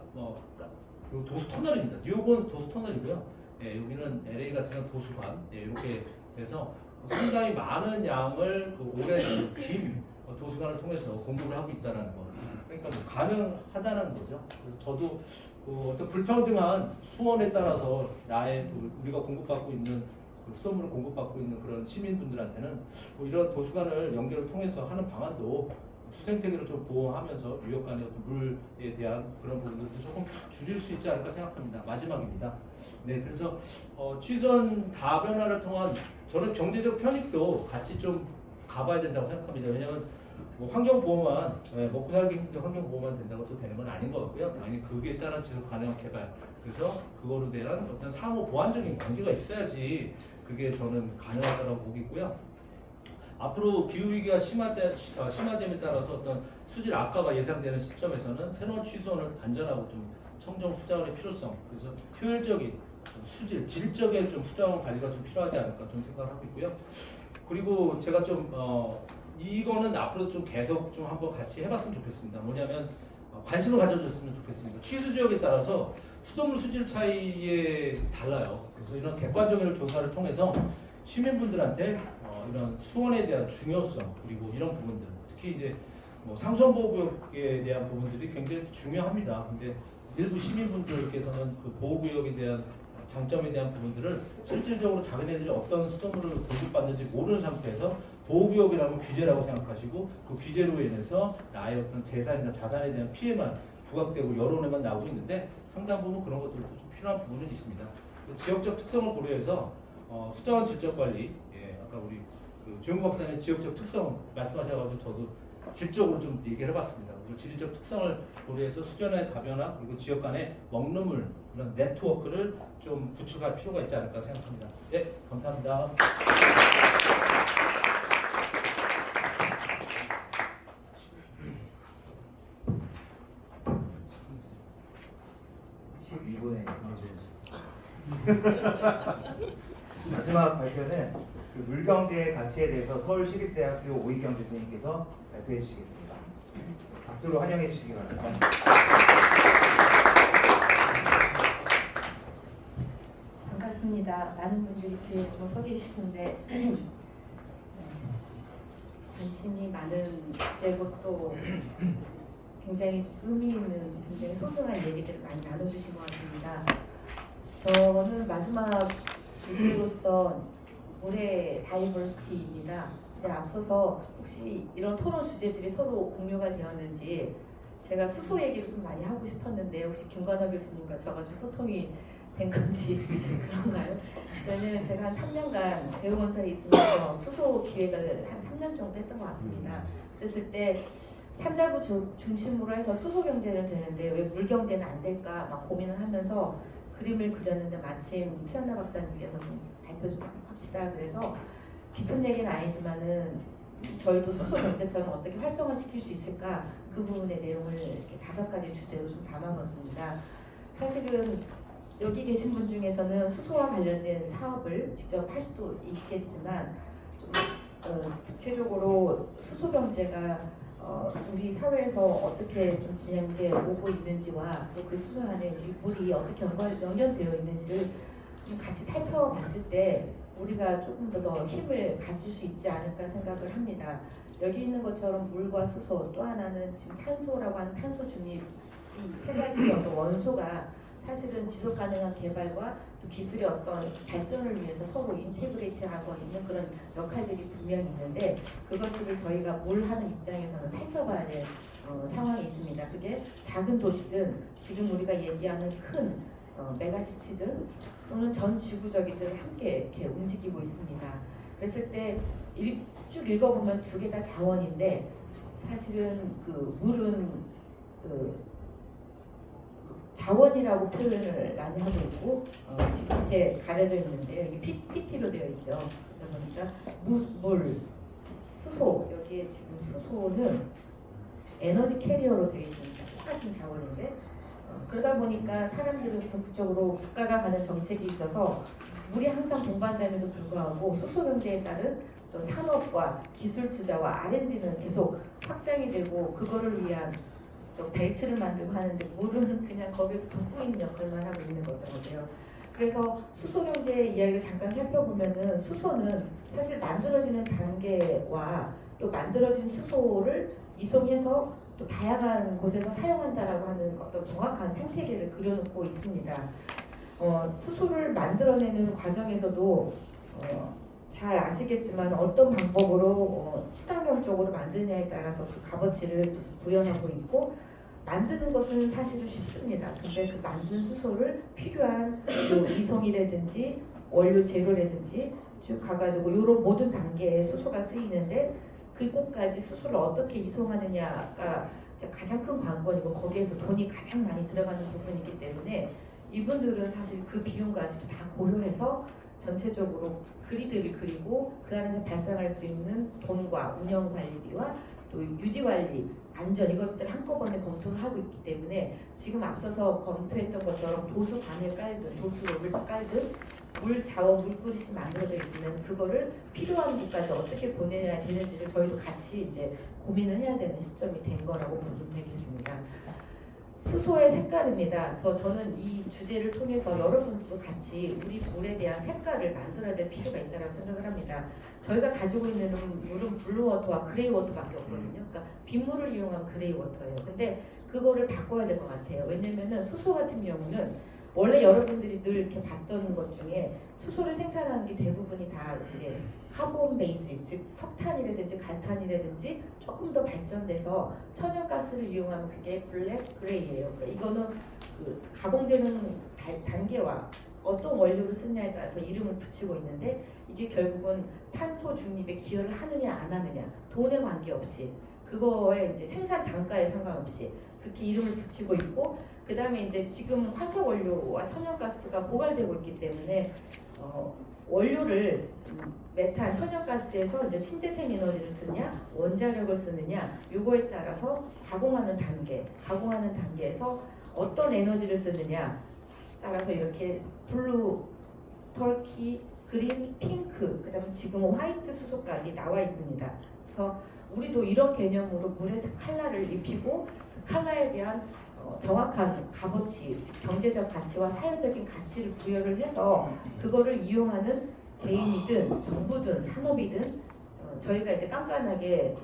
도서 터널입니다. 뉴욕은 도서 터널이고요. 여기는 LA 같은 경우 도서관. 이렇게 해서 상당히 많은 양을 오랜 긴 도서관을 통해서 공부를 하고 있다는 거. 그러니까 뭐 가능하다는 거죠. 그래서 저도 어떤 불평등한 수원에 따라서 우리가 공급받고 있는 수돗물을 공급받고 있는 그런 시민분들한테는 뭐 이런 도서관을 연결을 통해서 하는 방안도 수생태계를 좀 보호하면서 유역 간의 어떤 물에 대한 그런 부분들도 조금 줄일 수 있지 않을까 생각합니다. 마지막입니다. 네, 그래서 취선 다변화를 통한 저는 경제적 편익도 같이 좀 가봐야 된다고 생각합니다. 왜냐하면 뭐 환경보호만 먹고 살기 힘든 환경보호만 된다고 또 되는 건 아닌 것 같고요. 당연히 그에 따른 지속 가능한 개발 그래서 그거로 대한 어떤 상호 보완적인 관계가 있어야지 그게 저는 가능하다고 보겠고요. 앞으로 기후위기가 심화됨에 따라서 어떤 수질 악화가 예상되는 시점에서는 새로운 취수원을 안전하고 좀 청정 수자원의 필요성 그래서 효율적인 수질, 질적인 좀 수자원 관리가 좀 필요하지 않을까 좀 생각을 하고 있고요. 그리고 제가 좀 이거는 앞으로 좀 계속 좀 한번 같이 해봤으면 좋겠습니다. 뭐냐면 관심을 가져줬으면 좋겠습니다. 취수 지역에 따라서 수돗물 수질 차이에 달라요. 그래서 이런 객관적인 조사를 통해서 시민분들한테 이런 수원에 대한 중요성 그리고 이런 부분들 특히 이제 뭐 상수원보호구역에 대한 부분들이 굉장히 중요합니다. 근데 일부 시민분들께서는 그 보호구역에 대한 장점에 대한 부분들을 실질적으로 자기네들이 어떤 수돗물을 공급받는지 모르는 상태에서 보호구역이라면 규제라고 생각하시고 그 규제로 인해서 나의 어떤 재산이나 자산에 대한 피해만 부각되고 여론에만 나오고 있는데 상당 부분 그런 것들도 좀 필요한 부분은 있습니다. 지역적 특성을 고려해서 수자원 질적 관리, 아까 우리 조영구 박사님 지역적 특성 말씀하셔가지고 저도 질적으로 좀 얘기를 해봤습니다. 그리고 지리적 특성을 고려해서 수전의 다변화 그리고 지역 간의 먹는물 이런 네트워크를 좀 구축할 필요가 있지 않을까 생각합니다. 네, 감사합니다. 마지막 발표는 그 물경제의 가치에 대해서 서울시립대학교 오익경 교수님께서 발표해 주시겠습니다. 박수로 환영해 주시기 바랍니다. 반갑습니다. 반갑습니다. 많은 분들이 뒤에 서 계시던데 관심이 많은 주제고 또 굉장히 의미 있는 굉장히 소중한 얘기들을 많이 나눠주신 것 같습니다. 저는 마지막 주제로서 물의 다이버시티입니다. 근데 앞서서 혹시 이런 토론 주제들이 서로 공유가 되었는지 제가 수소 얘기를 좀 많이 하고 싶었는데 혹시 김관호 교수님과 저가 좀 소통이 된 건지 그런가요? 왜냐면 제가 한 3년간 대우건설에 있으면서 수소 기획을 한 3년 정도 했던 것 같습니다. 그랬을 때 산자부 중심으로 해서 수소 경제는 되는데 왜 물 경제는 안 될까 막 고민을 하면서 그림을 그렸는데 마침 최연아 박사님께서 좀 발표 좀 합시다 그래서 깊은 얘기는 아니지만은 저희도 수소 경제처럼 어떻게 활성화시킬 수 있을까 그 부분의 내용을 이렇게 5가지 주제로 좀 담아봤습니다. 사실은 여기 계신 분 중에서는 수소와 관련된 사업을 직접 할 수도 있겠지만 좀 구체적으로 수소 경제가 우리 사회에서 어떻게 좀 진행돼 오고 있는지와 또 그 수소 안에 우리 물이 어떻게 연결되어 있는지를 좀 같이 살펴봤을 때 우리가 조금 더 힘을 가질 수 있지 않을까 생각을 합니다. 여기 있는 것처럼 물과 수소 또 하나는 지금 탄소라고 하는 탄소 중립 이 3가지 어떤 원소가 사실은 지속 가능한 개발과 또 기술의 어떤 발전을 위해서 서로 인테그레이트하고 있는 그런 역할들이 분명히 있는데 그것들을 저희가 뭘 하는 입장에서는 살펴봐야 될 상황이 있습니다. 그게 작은 도시든 지금 우리가 얘기하는 큰 메가시티든 또는 전 지구적이든 함께 이렇게 움직이고 있습니다. 그랬을 때 쭉 읽어보면 2개 다 자원인데 사실은 그 물은 자원이라고 표현을 많이 하고 있고 지금 밑에 가려져 있는데 여기 PT로 되어 있죠. 그러다 보니까 물, 수소 여기에 지금 수소는 에너지 캐리어로 되어 있습니다. 똑같은 자원인데 그러다 보니까 사람들은 궁극적으로 국가가 가는 정책이 있어서 물이 항상 동반됨에도 불구하고 수소 경제에 따른 또 산업과 기술 투자와 R&D는 계속 확장이 되고 그거를 위한 좀 벨트를 만들고 하는데 물은 그냥 거기서 돕고 있는 역할만 하고 있는 거더라고요. 그래서 수소 경제 이야기를 잠깐 살펴보면은 수소는 사실 만들어지는 단계와 또 만들어진 수소를 이송해서 또 다양한 곳에서 사용한다라고 하는 어떤 정확한 생태계를 그려놓고 있습니다. 수소를 만들어내는 과정에서도 잘 아시겠지만 어떤 방법으로 친환경적으로 만드냐에 따라서 그 값어치를 구현하고 있고 만드는 것은 사실은 쉽습니다. 근데 그 만든 수소를 필요한 이송이라든지 원료 재료라든지 쭉 가가지고 이런 모든 단계에 수소가 쓰이는데 그곳까지 수소를 어떻게 이송하느냐가 가장 큰 관건이고 거기에서 돈이 가장 많이 들어가는 부분이기 때문에 이분들은 사실 그 비용까지도 다 고려해서 전체적으로 그리드를 그리고 그 안에서 발생할 수 있는 돈과 운영 관리비와 또 유지 관리, 안전 이것들 한꺼번에 검토를 하고 있기 때문에 지금 앞서서 검토했던 것처럼 도수관을 깔든 도수로를 깔든 물 자원 물그릇이 만들어져 있으면 그거를 필요한 곳까지 어떻게 보내야 되는지를 저희도 같이 이제 고민을 해야 되는 시점이 된 거라고 보면 되겠습니다. 수소의 색깔입니다. 그래서 저는 이 주제를 통해서 여러분도 같이 우리 물에 대한 색깔을 만들어야 될 필요가 있다고 생각을 합니다. 저희가 가지고 있는 물은 블루워터와 그레이워터밖에 없거든요. 그러니까 빗물을 이용한 그레이워터예요. 근데 그거를 바꿔야 될 것 같아요. 왜냐면은 수소 같은 경우는 원래 여러분들이 늘 이렇게 봤던 것 중에 수소를 생산하는 게 대부분이 다 이제 카본 베이스, 즉 석탄이라든지 갈탄이라든지 조금 더 발전돼서 천연가스를 이용하면 그게 블랙 그레이예요. 그러니까 이거는 그 가공되는 단계와 어떤 원료를 쓰느냐에 따라서 이름을 붙이고 있는데 이게 결국은 탄소 중립에 기여를 하느냐 안 하느냐 돈에 관계없이 그거에 이제 생산 단가에 상관없이 그렇게 이름을 붙이고 있고 그 다음에 이제 지금 화석 원료와 천연가스가 고갈되고 있기 때문에 원료를 메탄 천연가스에서 이제 신재생 에너지를 쓰냐 원자력을 쓰느냐 요거에 따라서 가공하는 단계에서 어떤 에너지를 쓰느냐 따라서 이렇게 블루, 터키, 그린, 핑크 그다음에 지금 화이트 수소까지 나와 있습니다. 그래서 우리도 이런 개념으로 물에 칼라를 입히고 그 칼라에 대한 정확한 값어치, 즉 경제적 가치와 사회적인 가치를 부여를 해서 그거를 이용하는 개인이든 정부든 산업이든 저희가 이제 깐깐하게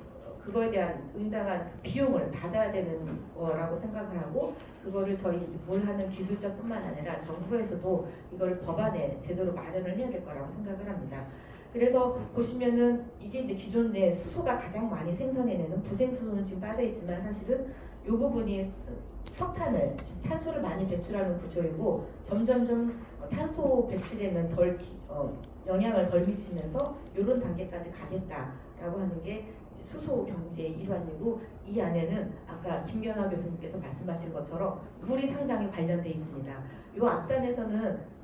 그거에 대한 응당한 그 비용을 받아야 되는 거라고 생각을 하고 그거를 저희 이제 뭘 하는 기술자뿐만 아니라 정부에서도 이거를 법안에 제대로 마련을 해야 될 거라고 생각을 합니다. 그래서 보시면은 이게 이제 기존의 수소가 가장 많이 생산해내는 부생수소는 지금 빠져 있지만 사실은 이 부분이 석탄을 탄소를 많이 배출하는 구조이고 점점점 탄소 배출에는 영향을 덜 미치면서 이런 단계까지 가겠다라고 하는 게 수소 경제의 일환이고 이 안에는 아까 김경아 교수님께서 말씀하신 것처럼 물이 상당히 관련돼 있습니다. 이 앞단에서는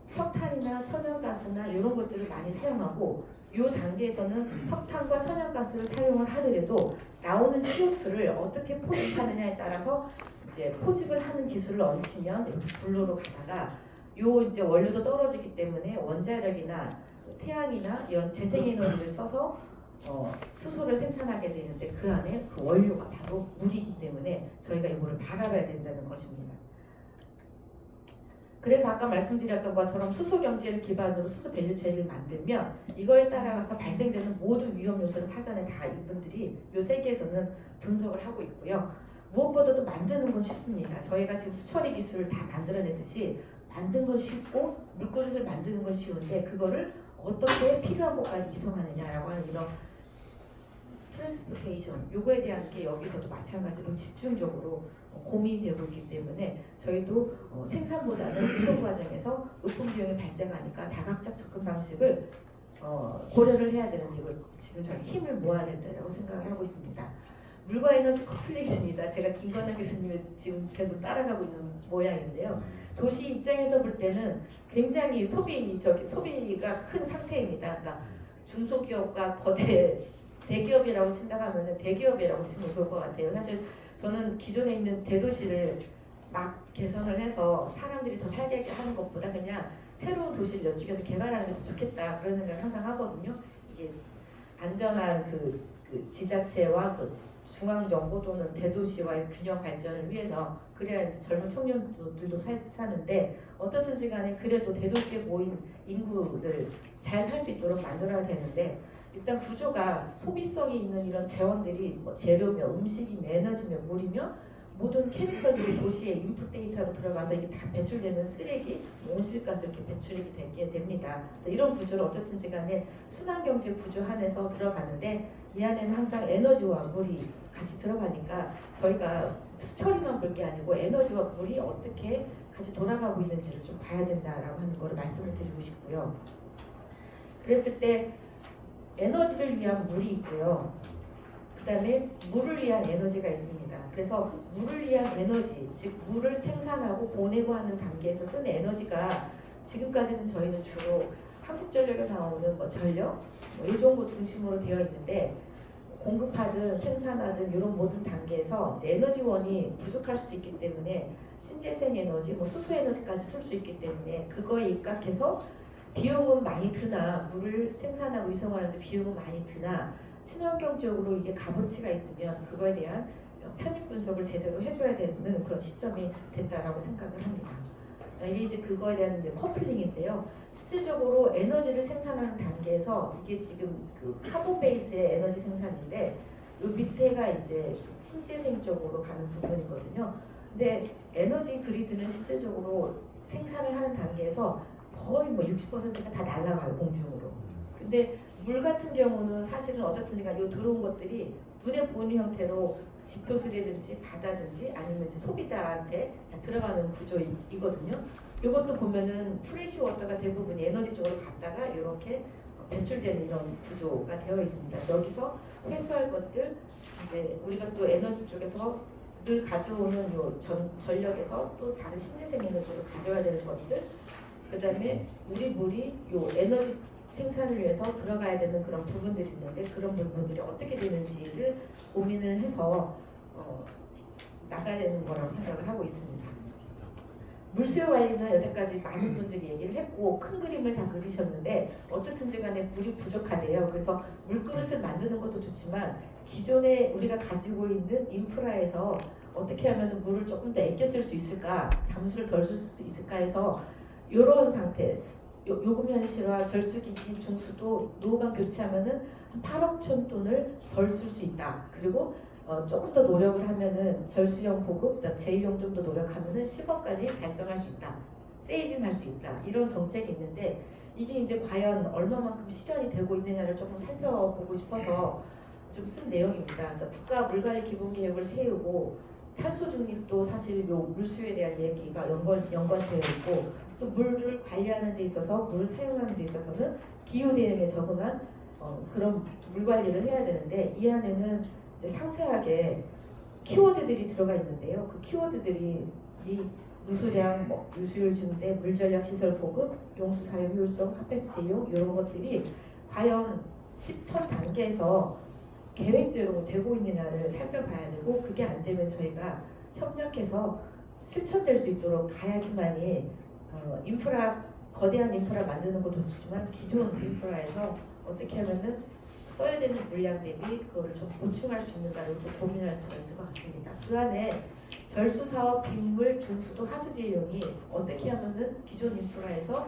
석탄이나 천연가스나 이런 것들을 많이 사용하고 이 단계에서는 석탄과 천연가스를 사용을 하더라도 나오는 CO2를 어떻게 포집하느냐에 따라서 이제 포집을 하는 기술을 얹히면 이렇게 블루로 가다가 요 이제 원료도 떨어지기 때문에 원자력이나 태양이나 이런 재생에너지를 써서 수소를 생산하게 되는데 그 안에 그 원료가 바로 물이기 때문에 저희가 이거를 바라봐야 된다는 것입니다. 그래서 아까 말씀드렸던 것처럼 수소 경제를 기반으로 수소 밸류체인을 만들면 이거에 따라서 발생되는 모든 위험 요소를 사전에 다 이분들이 요 세계에서는 분석을 하고 있고요. 무엇보다도 만드는 건 쉽습니다. 저희가 지금 수처리 기술을 다 만들어내듯이 만든 건 쉽고 물그릇을 만드는 건 쉬운데 그거를 어떻게 필요한 곳까지 이송하느냐라고 하는 이런 트랜스포테이션 요거에 대한 게 여기서도 마찬가지로 집중적으로 고민이 되고 있기 때문에 저희도 생산보다는 이송 과정에서 의품 비용이 발생하니까 다각적 접근 방식을 고려를 해야 되는 이걸 지금 저희 힘을 모아야 된다고 생각을 하고 있습니다. 물과 에너지 커플레이션이다. 제가 김건아 교수님을 지금 계속 따라가고 있는 모양인데요. 도시 입장에서 볼 때는 굉장히 소비가 큰 상태입니다. 그러니까 중소기업과 대기업이라고 친다고 하면 대기업이라고 치면 좋을 것 같아요. 사실 저는 기존에 있는 대도시를 막 개선을 해서 사람들이 더 살게 하는 것보다 그냥 새로운 도시를 연중해서 개발하는 게 더 좋겠다 그런 생각을 항상 하거든요. 이게 안전한 그 지자체와 그 중앙정부 또는 대도시와의 균형 발전을 위해서 그래야 이제 젊은 청년들도 사는데 어떻든지 간에 그래도 대도시에 모인 인구들 잘 살 수 있도록 만들어야 되는데 일단 구조가 소비성이 있는 이런 재원들이 뭐 재료며 음식이며 에너지며 물이며 모든 케미컬들이 도시의 인풋 데이터로 들어가서 이게 다 배출되는 쓰레기, 온실가스 이렇게 배출이 되게 됩니다. 그래서 이런 구조를 어떻든지 간에 순환경제 구조 안에서 들어가는데 이 안에는 항상 에너지와 물이 같이 들어가니까 저희가 수처리만 볼 게 아니고 에너지와 물이 어떻게 같이 돌아가고 있는지를 좀 봐야 된다라고 하는 거를 말씀을 드리고 싶고요. 그랬을 때 에너지를 위한 물이 있고요. 그 다음에 물을 위한 에너지가 있습니다. 그래서 물을 위한 에너지, 즉 물을 생산하고 보내고 하는 단계에서 쓰는 에너지가 지금까지는 저희는 주로 한국전력에 나오는 뭐 전력, 이 정도 중심으로 되어 있는데 공급하든 생산하든 이런 모든 단계에서 이제 에너지원이 부족할 수도 있기 때문에 신재생 에너지, 뭐 수소 에너지까지 쓸 수 있기 때문에 그거에 입각해서 비용은 많이 드나 물을 생산하고 이송하는데 비용은 많이 드나 친환경적으로 이게 값어치가 있으면 그거에 대한 편입 분석을 제대로 해줘야 되는 그런 시점이 됐다라고 생각을 합니다. 이게 이제 그거에 대한 이제 커플링인데요. 실질적으로 에너지를 생산하는 단계에서 이게 지금 그 카본 베이스의 에너지 생산인데 이 밑에가 이제 신재생 쪽으로 가는 부분이거든요. 근데 에너지 그리드는 실질적으로 생산을 하는 단계에서 거의 뭐 60%가 다 날아가요 공중으로. 근데 물 같은 경우는 사실은 어떻든지 간에 요 들어온 것들이 눈에 보이는 형태로 지표수라든지 바다든지 아니면 이제 소비자한테 들어가는 구조이거든요. 이것도 보면은 프레시 워터가 대부분 에너지 쪽으로 갔다가 이렇게 배출되는 이런 구조가 되어 있습니다. 여기서 회수할 것들 이제 우리가 또 에너지 쪽에서 늘 가져오는 요 전력에서 또 다른 신재생 에너지를 가져와야 되는 것들. 그다음에 우리 물이 요 에너지 생산을 위해서 들어가야 되는 그런 부분들이 있는데 그런 부분들이 어떻게 되는지를 고민을 해서 나가야 되는 거라고 생각을 하고 있습니다. 물수요 관리는 여태까지 많은 분들이 얘기를 했고 큰 그림을 다 그리셨는데 어떻든지 간에 물이 부족하대요. 그래서 물그릇을 만드는 것도 좋지만 기존에 우리가 가지고 있는 인프라에서 어떻게 하면 물을 조금 더 아껴 쓸 수 있을까, 담수를 덜 쓸 수 있을까 해서 이런 상태, 요금 현실화, 절수기기, 중수도 노후방 교체하면은 한 8억 천 돈을 덜 쓸 수 있다. 그리고 조금 더 노력을 하면은 절수형 보급, 제2용 좀 더 노력하면은 10억까지 달성할 수 있다. 세이빙할 수 있다. 이런 정책이 있는데 이게 이제 과연 얼마만큼 실현이 되고 있느냐를 조금 살펴보고 싶어서 좀 쓴 내용입니다. 그래서 국가 물관리 기본 계획을 세우고 탄소 중립도 사실 요 물수에 대한 얘기가 연관되어 있고 또 물을 관리하는 데 있어서 물을 사용하는 데 있어서는 기후 대응에 적응한 그런 물 관리를 해야 되는데 이 안에는 이제 상세하게 키워드들이 들어가 있는데요. 그 키워드들이 이 누수량, 유수율 증대, 물 전략 시설 보급, 용수 사용 효율성, 핫베스 제용 이런 것들이 과연 실천 단계에서 계획대로 되고 있느냐를 살펴봐야 되고 그게 안 되면 저희가 협력해서 실천될 수 있도록 가야지만이 인프라 거대한 인프라 만드는 것도 좋지만 기존 인프라에서 어떻게 하면은 써야 되는 물량 대비 그거를 좀 보충할 수 있는가를 좀 고민할 수가 있을 것 같습니다. 그 안에 절수 사업, 빗물, 중수도, 하수지 이용이 어떻게 하면은 기존 인프라에서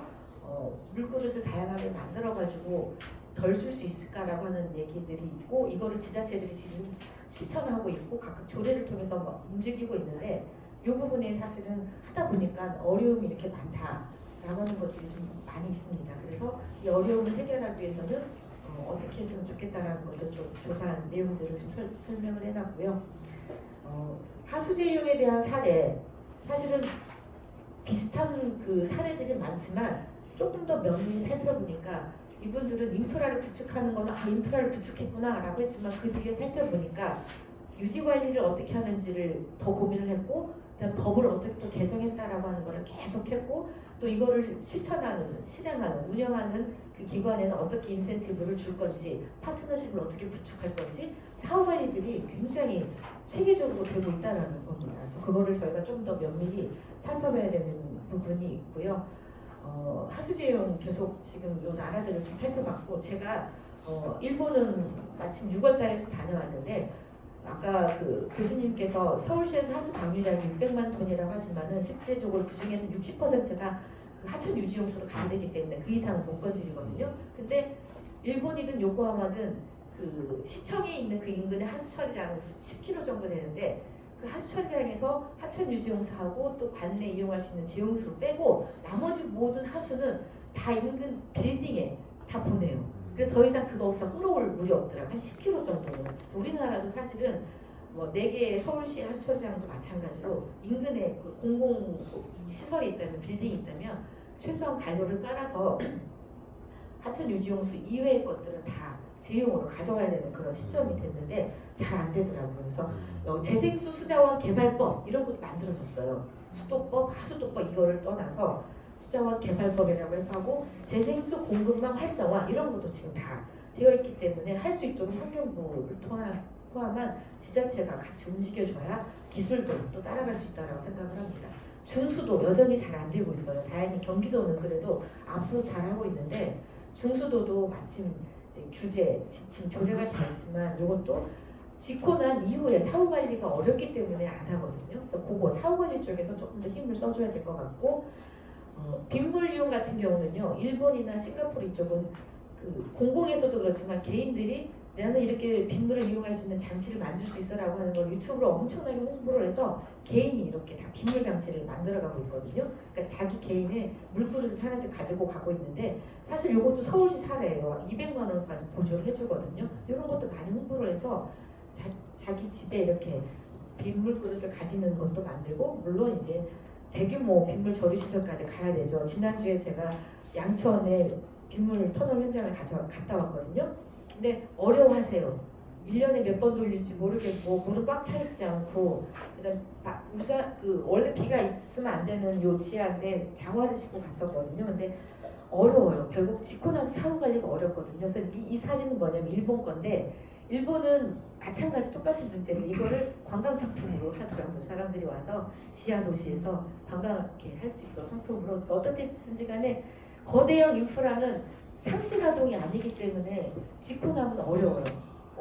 물그릇을 다양하게 만들어 가지고 덜 쓸 수 있을까라고 하는 얘기들이 있고 이거를 지자체들이 지금 실천하고 있고 각각 조례를 통해서 막 움직이고 있는데 이 부분에 사실은 하다 보니까 어려움이 이렇게 많다라고 하는 것들이 좀 많이 있습니다. 그래서 이 어려움을 해결하기 위해서는 어떻게 했으면 좋겠다라는 것을 좀 조사한 내용들을 좀 설명을 해놨고요. 하수제 이용에 대한 사례 사실은 비슷한 그 사례들이 많지만 조금 더 면밀히 살펴보니까 이분들은 인프라를 구축하는 거는 인프라를 구축했구나 라고 했지만 그 뒤에 살펴보니까 유지관리를 어떻게 하는지를 더 고민을 했고 그다음 법을 어떻게 또 개정했다라고 하는 거를 계속 했고 또 이거를 실행하는 운영하는 그 기관에는 어떻게 인센티브를 줄 건지 파트너십을 어떻게 구축할 건지 사업 관리들이 굉장히 체계적으로 되고 있다는 겁니다. 그래서 그거를 저희가 좀 더 면밀히 살펴봐야 되는 부분이 있고요. 하수제용 계속 지금 요 나라들을 좀 살펴봤고 제가 일본은 마침 6월달에 다녀왔는데 아까 그 교수님께서 서울시에서 하수 방류량이 600만 톤이라고 하지만은 실제적으로 그 중에는 60%가 그 하천 유지용수로 가야 되기 때문에 그 이상은 못 건드리거든요. 근데 일본이든 요코하마든 그 시청에 있는 그 인근의 하수 처리장 10km 정도 되는데 그 하수 처리장에서 하천 유지용수하고 또 관내 이용할 수 있는 제용수를 빼고 나머지 모든 하수는 다 인근 빌딩에 다 보내요. 그래서 더 이상 그거 없어 끌어올 물이 없더라고요. 한 10km 정도는. 그래서 우리나라도 사실은 뭐 4개의 서울시 하수처리장도 마찬가지로 인근에 그 공공 시설이 있다면 빌딩이 있다면 최소한 관로를 깔아서 하천 유지용수 이외의 것들은 다 제용으로 가져와야 되는 그런 시점이 됐는데 잘 안 되더라고요. 그래서 재생수 수자원 개발법 이런 것도 만들어졌어요. 수도법, 하수도법 이거를 떠나서 수자원 개발법이라고 해서 하고 재생수 공급망 활성화 이런 것도 지금 다 되어 있기 때문에 할 수 있도록 환경부를 포함한 지자체가 같이 움직여줘야 기술도 또 따라갈 수 있다고 생각을 합니다. 중수도 여전히 잘 안 되고 있어요. 다행히 경기도는 그래도 앞서서 잘하고 있는데 중수도도 마침 이제 규제, 지침, 조례가 다 있지만 이것도 짓고 난 이후에 사후 관리가 어렵기 때문에 안 하거든요. 그래서 그거 사후 관리 쪽에서 조금 더 힘을 써줘야 될 것 같고 빗물 이용 같은 경우는요. 일본이나 싱가포르 이쪽은 그 공공에서도 그렇지만 개인들이 나는 이렇게 빗물을 이용할 수 있는 장치를 만들 수 있어라고 하는 걸 유튜브로 엄청나게 홍보를 해서 개인이 이렇게 다 빗물 장치를 만들어가고 있거든요. 그러니까 자기 개인의 물그릇을 하나씩 가지고 가고 있는데 사실 이것도 서울시 사례예요. 200만 원까지 보조를 해주거든요. 이런 것도 많이 홍보를 해서 자기 집에 이렇게 빗물 그릇을 가지는 것도 만들고 물론 이제 대규모 빗물 처리 시설까지 가야 되죠. 지난주에 제가 양천에 빗물 터널 현장을 갔다 왔거든요. 근데 어려워하세요. 1년에 몇 번 돌릴지 모르겠고 물은 꽉 차 있지 않고 그다음 원래 비가 있으면 안 되는 요 지하인데 장화를 신고 갔었거든요. 근데 어려워요. 결국 짓고 나서 사후 관리가 어렵거든요. 그래서 이 사진은 뭐냐면 일본 건데 일본은 마찬가지 똑같은 문제인데 이거를 관광 상품으로 하더라고요. 사람들이 와서 지하 도시에서 관광하게 할 수 있도록 상품으로 어떻게든지 간에 거대형 인프라는 상시 가동이 아니기 때문에 짓고 나면 어려워요.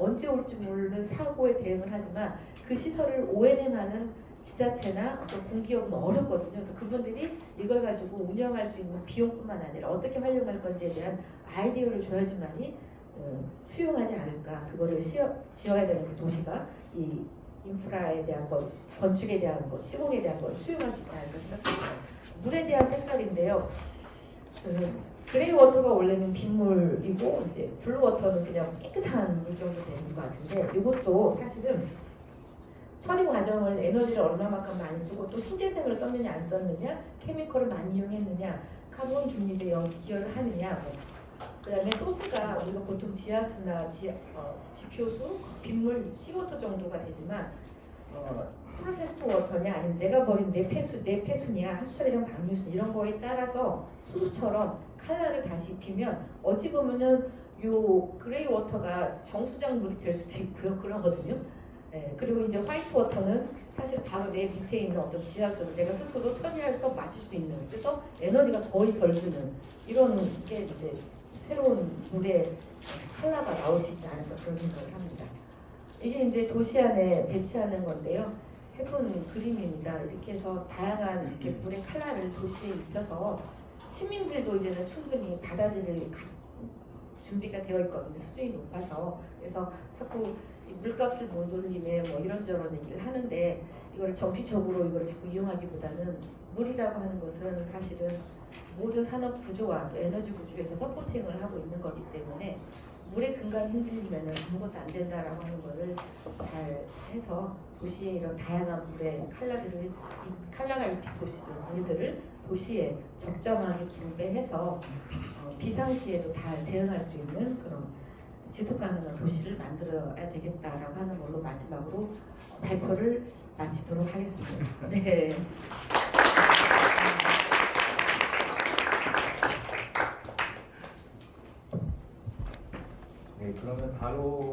언제 올지 모르는 사고에 대응을 하지만 그 시설을 O&M하는 지자체나 어떤 공기업은 어렵거든요. 그래서 그분들이 이걸 가지고 운영할 수 있는 비용뿐만 아니라 어떻게 활용할 건지에 대한 아이디어를 줘야지만이 수용하지 않을까. 그거를 지어야 되는 그 도시가 이 인프라에 대한 것, 건축에 대한 것, 시공에 대한 걸 수용할 수 있지 않을까 생각합니다. 물에 대한 색깔인데요. 그레이 워터가 원래는 빗물이고 이제 블루 워터는 그냥 깨끗한 물 정도 되는 것 같은데 이것도 사실은 처리 과정을 에너지를 얼마만큼 많이 쓰고 또 신재생을 썼느냐 안 썼느냐, 케미컬을 많이 이용했느냐, 카본 중립에 기여를 하느냐, 그다음에 소스가 우리가 보통 지하수나 지표수, 빗물, 시워터 정도가 되지만 프로세스드 워터냐 아니면 내가 버린 내 폐수냐, 하수처리장 방류수 이런 거에 따라서 수소처럼 칼라를 다시 입히면 어찌 보면은 요 그레이 워터가 정수장 물이 될 수도 있고요. 그러거든요. 네, 그리고 이제 화이트 워터는 사실 바로 내 밑에 있는 어떤 지하수를 내가 스스로 처리해서 마실 수 있는, 그래서 에너지가 거의 덜 드는 이런 게 이제 새로운 물의 컬러가 나올 수 있지 않을까 그런 생각을 합니다. 이게 이제 도시 안에 배치하는 건데요. 해본 그림입니다. 이렇게 해서 다양한 이렇게 물의 컬러를 도시에 입혀서 시민들도 이제는 충분히 받아들일 준비가 되어 있거든요. 수준이 높아서. 그래서 자꾸 물값을 못 올리네 뭐 이런저런 얘기를 하는데 이걸 정치적으로 이걸 자꾸 이용하기보다는 물이라고 하는 것은 사실은 모든 산업 구조와 또 에너지 구조에서 서포팅을 하고 있는 거기 때문에 물의 근간이 흔들리면 아무것도 안 된다라고 하는 거를 잘 해서 도시의 이런 다양한 물의 컬러가 입힌 물들을 도시에 적정하게 분배해서 비상시에도 다 대응할 수 있는 그런 지속 가능한 도시를 만들어야 되겠다라고 하는 걸로 마지막으로 발표를 마치도록 하겠습니다. 네. 네, 그러면 바로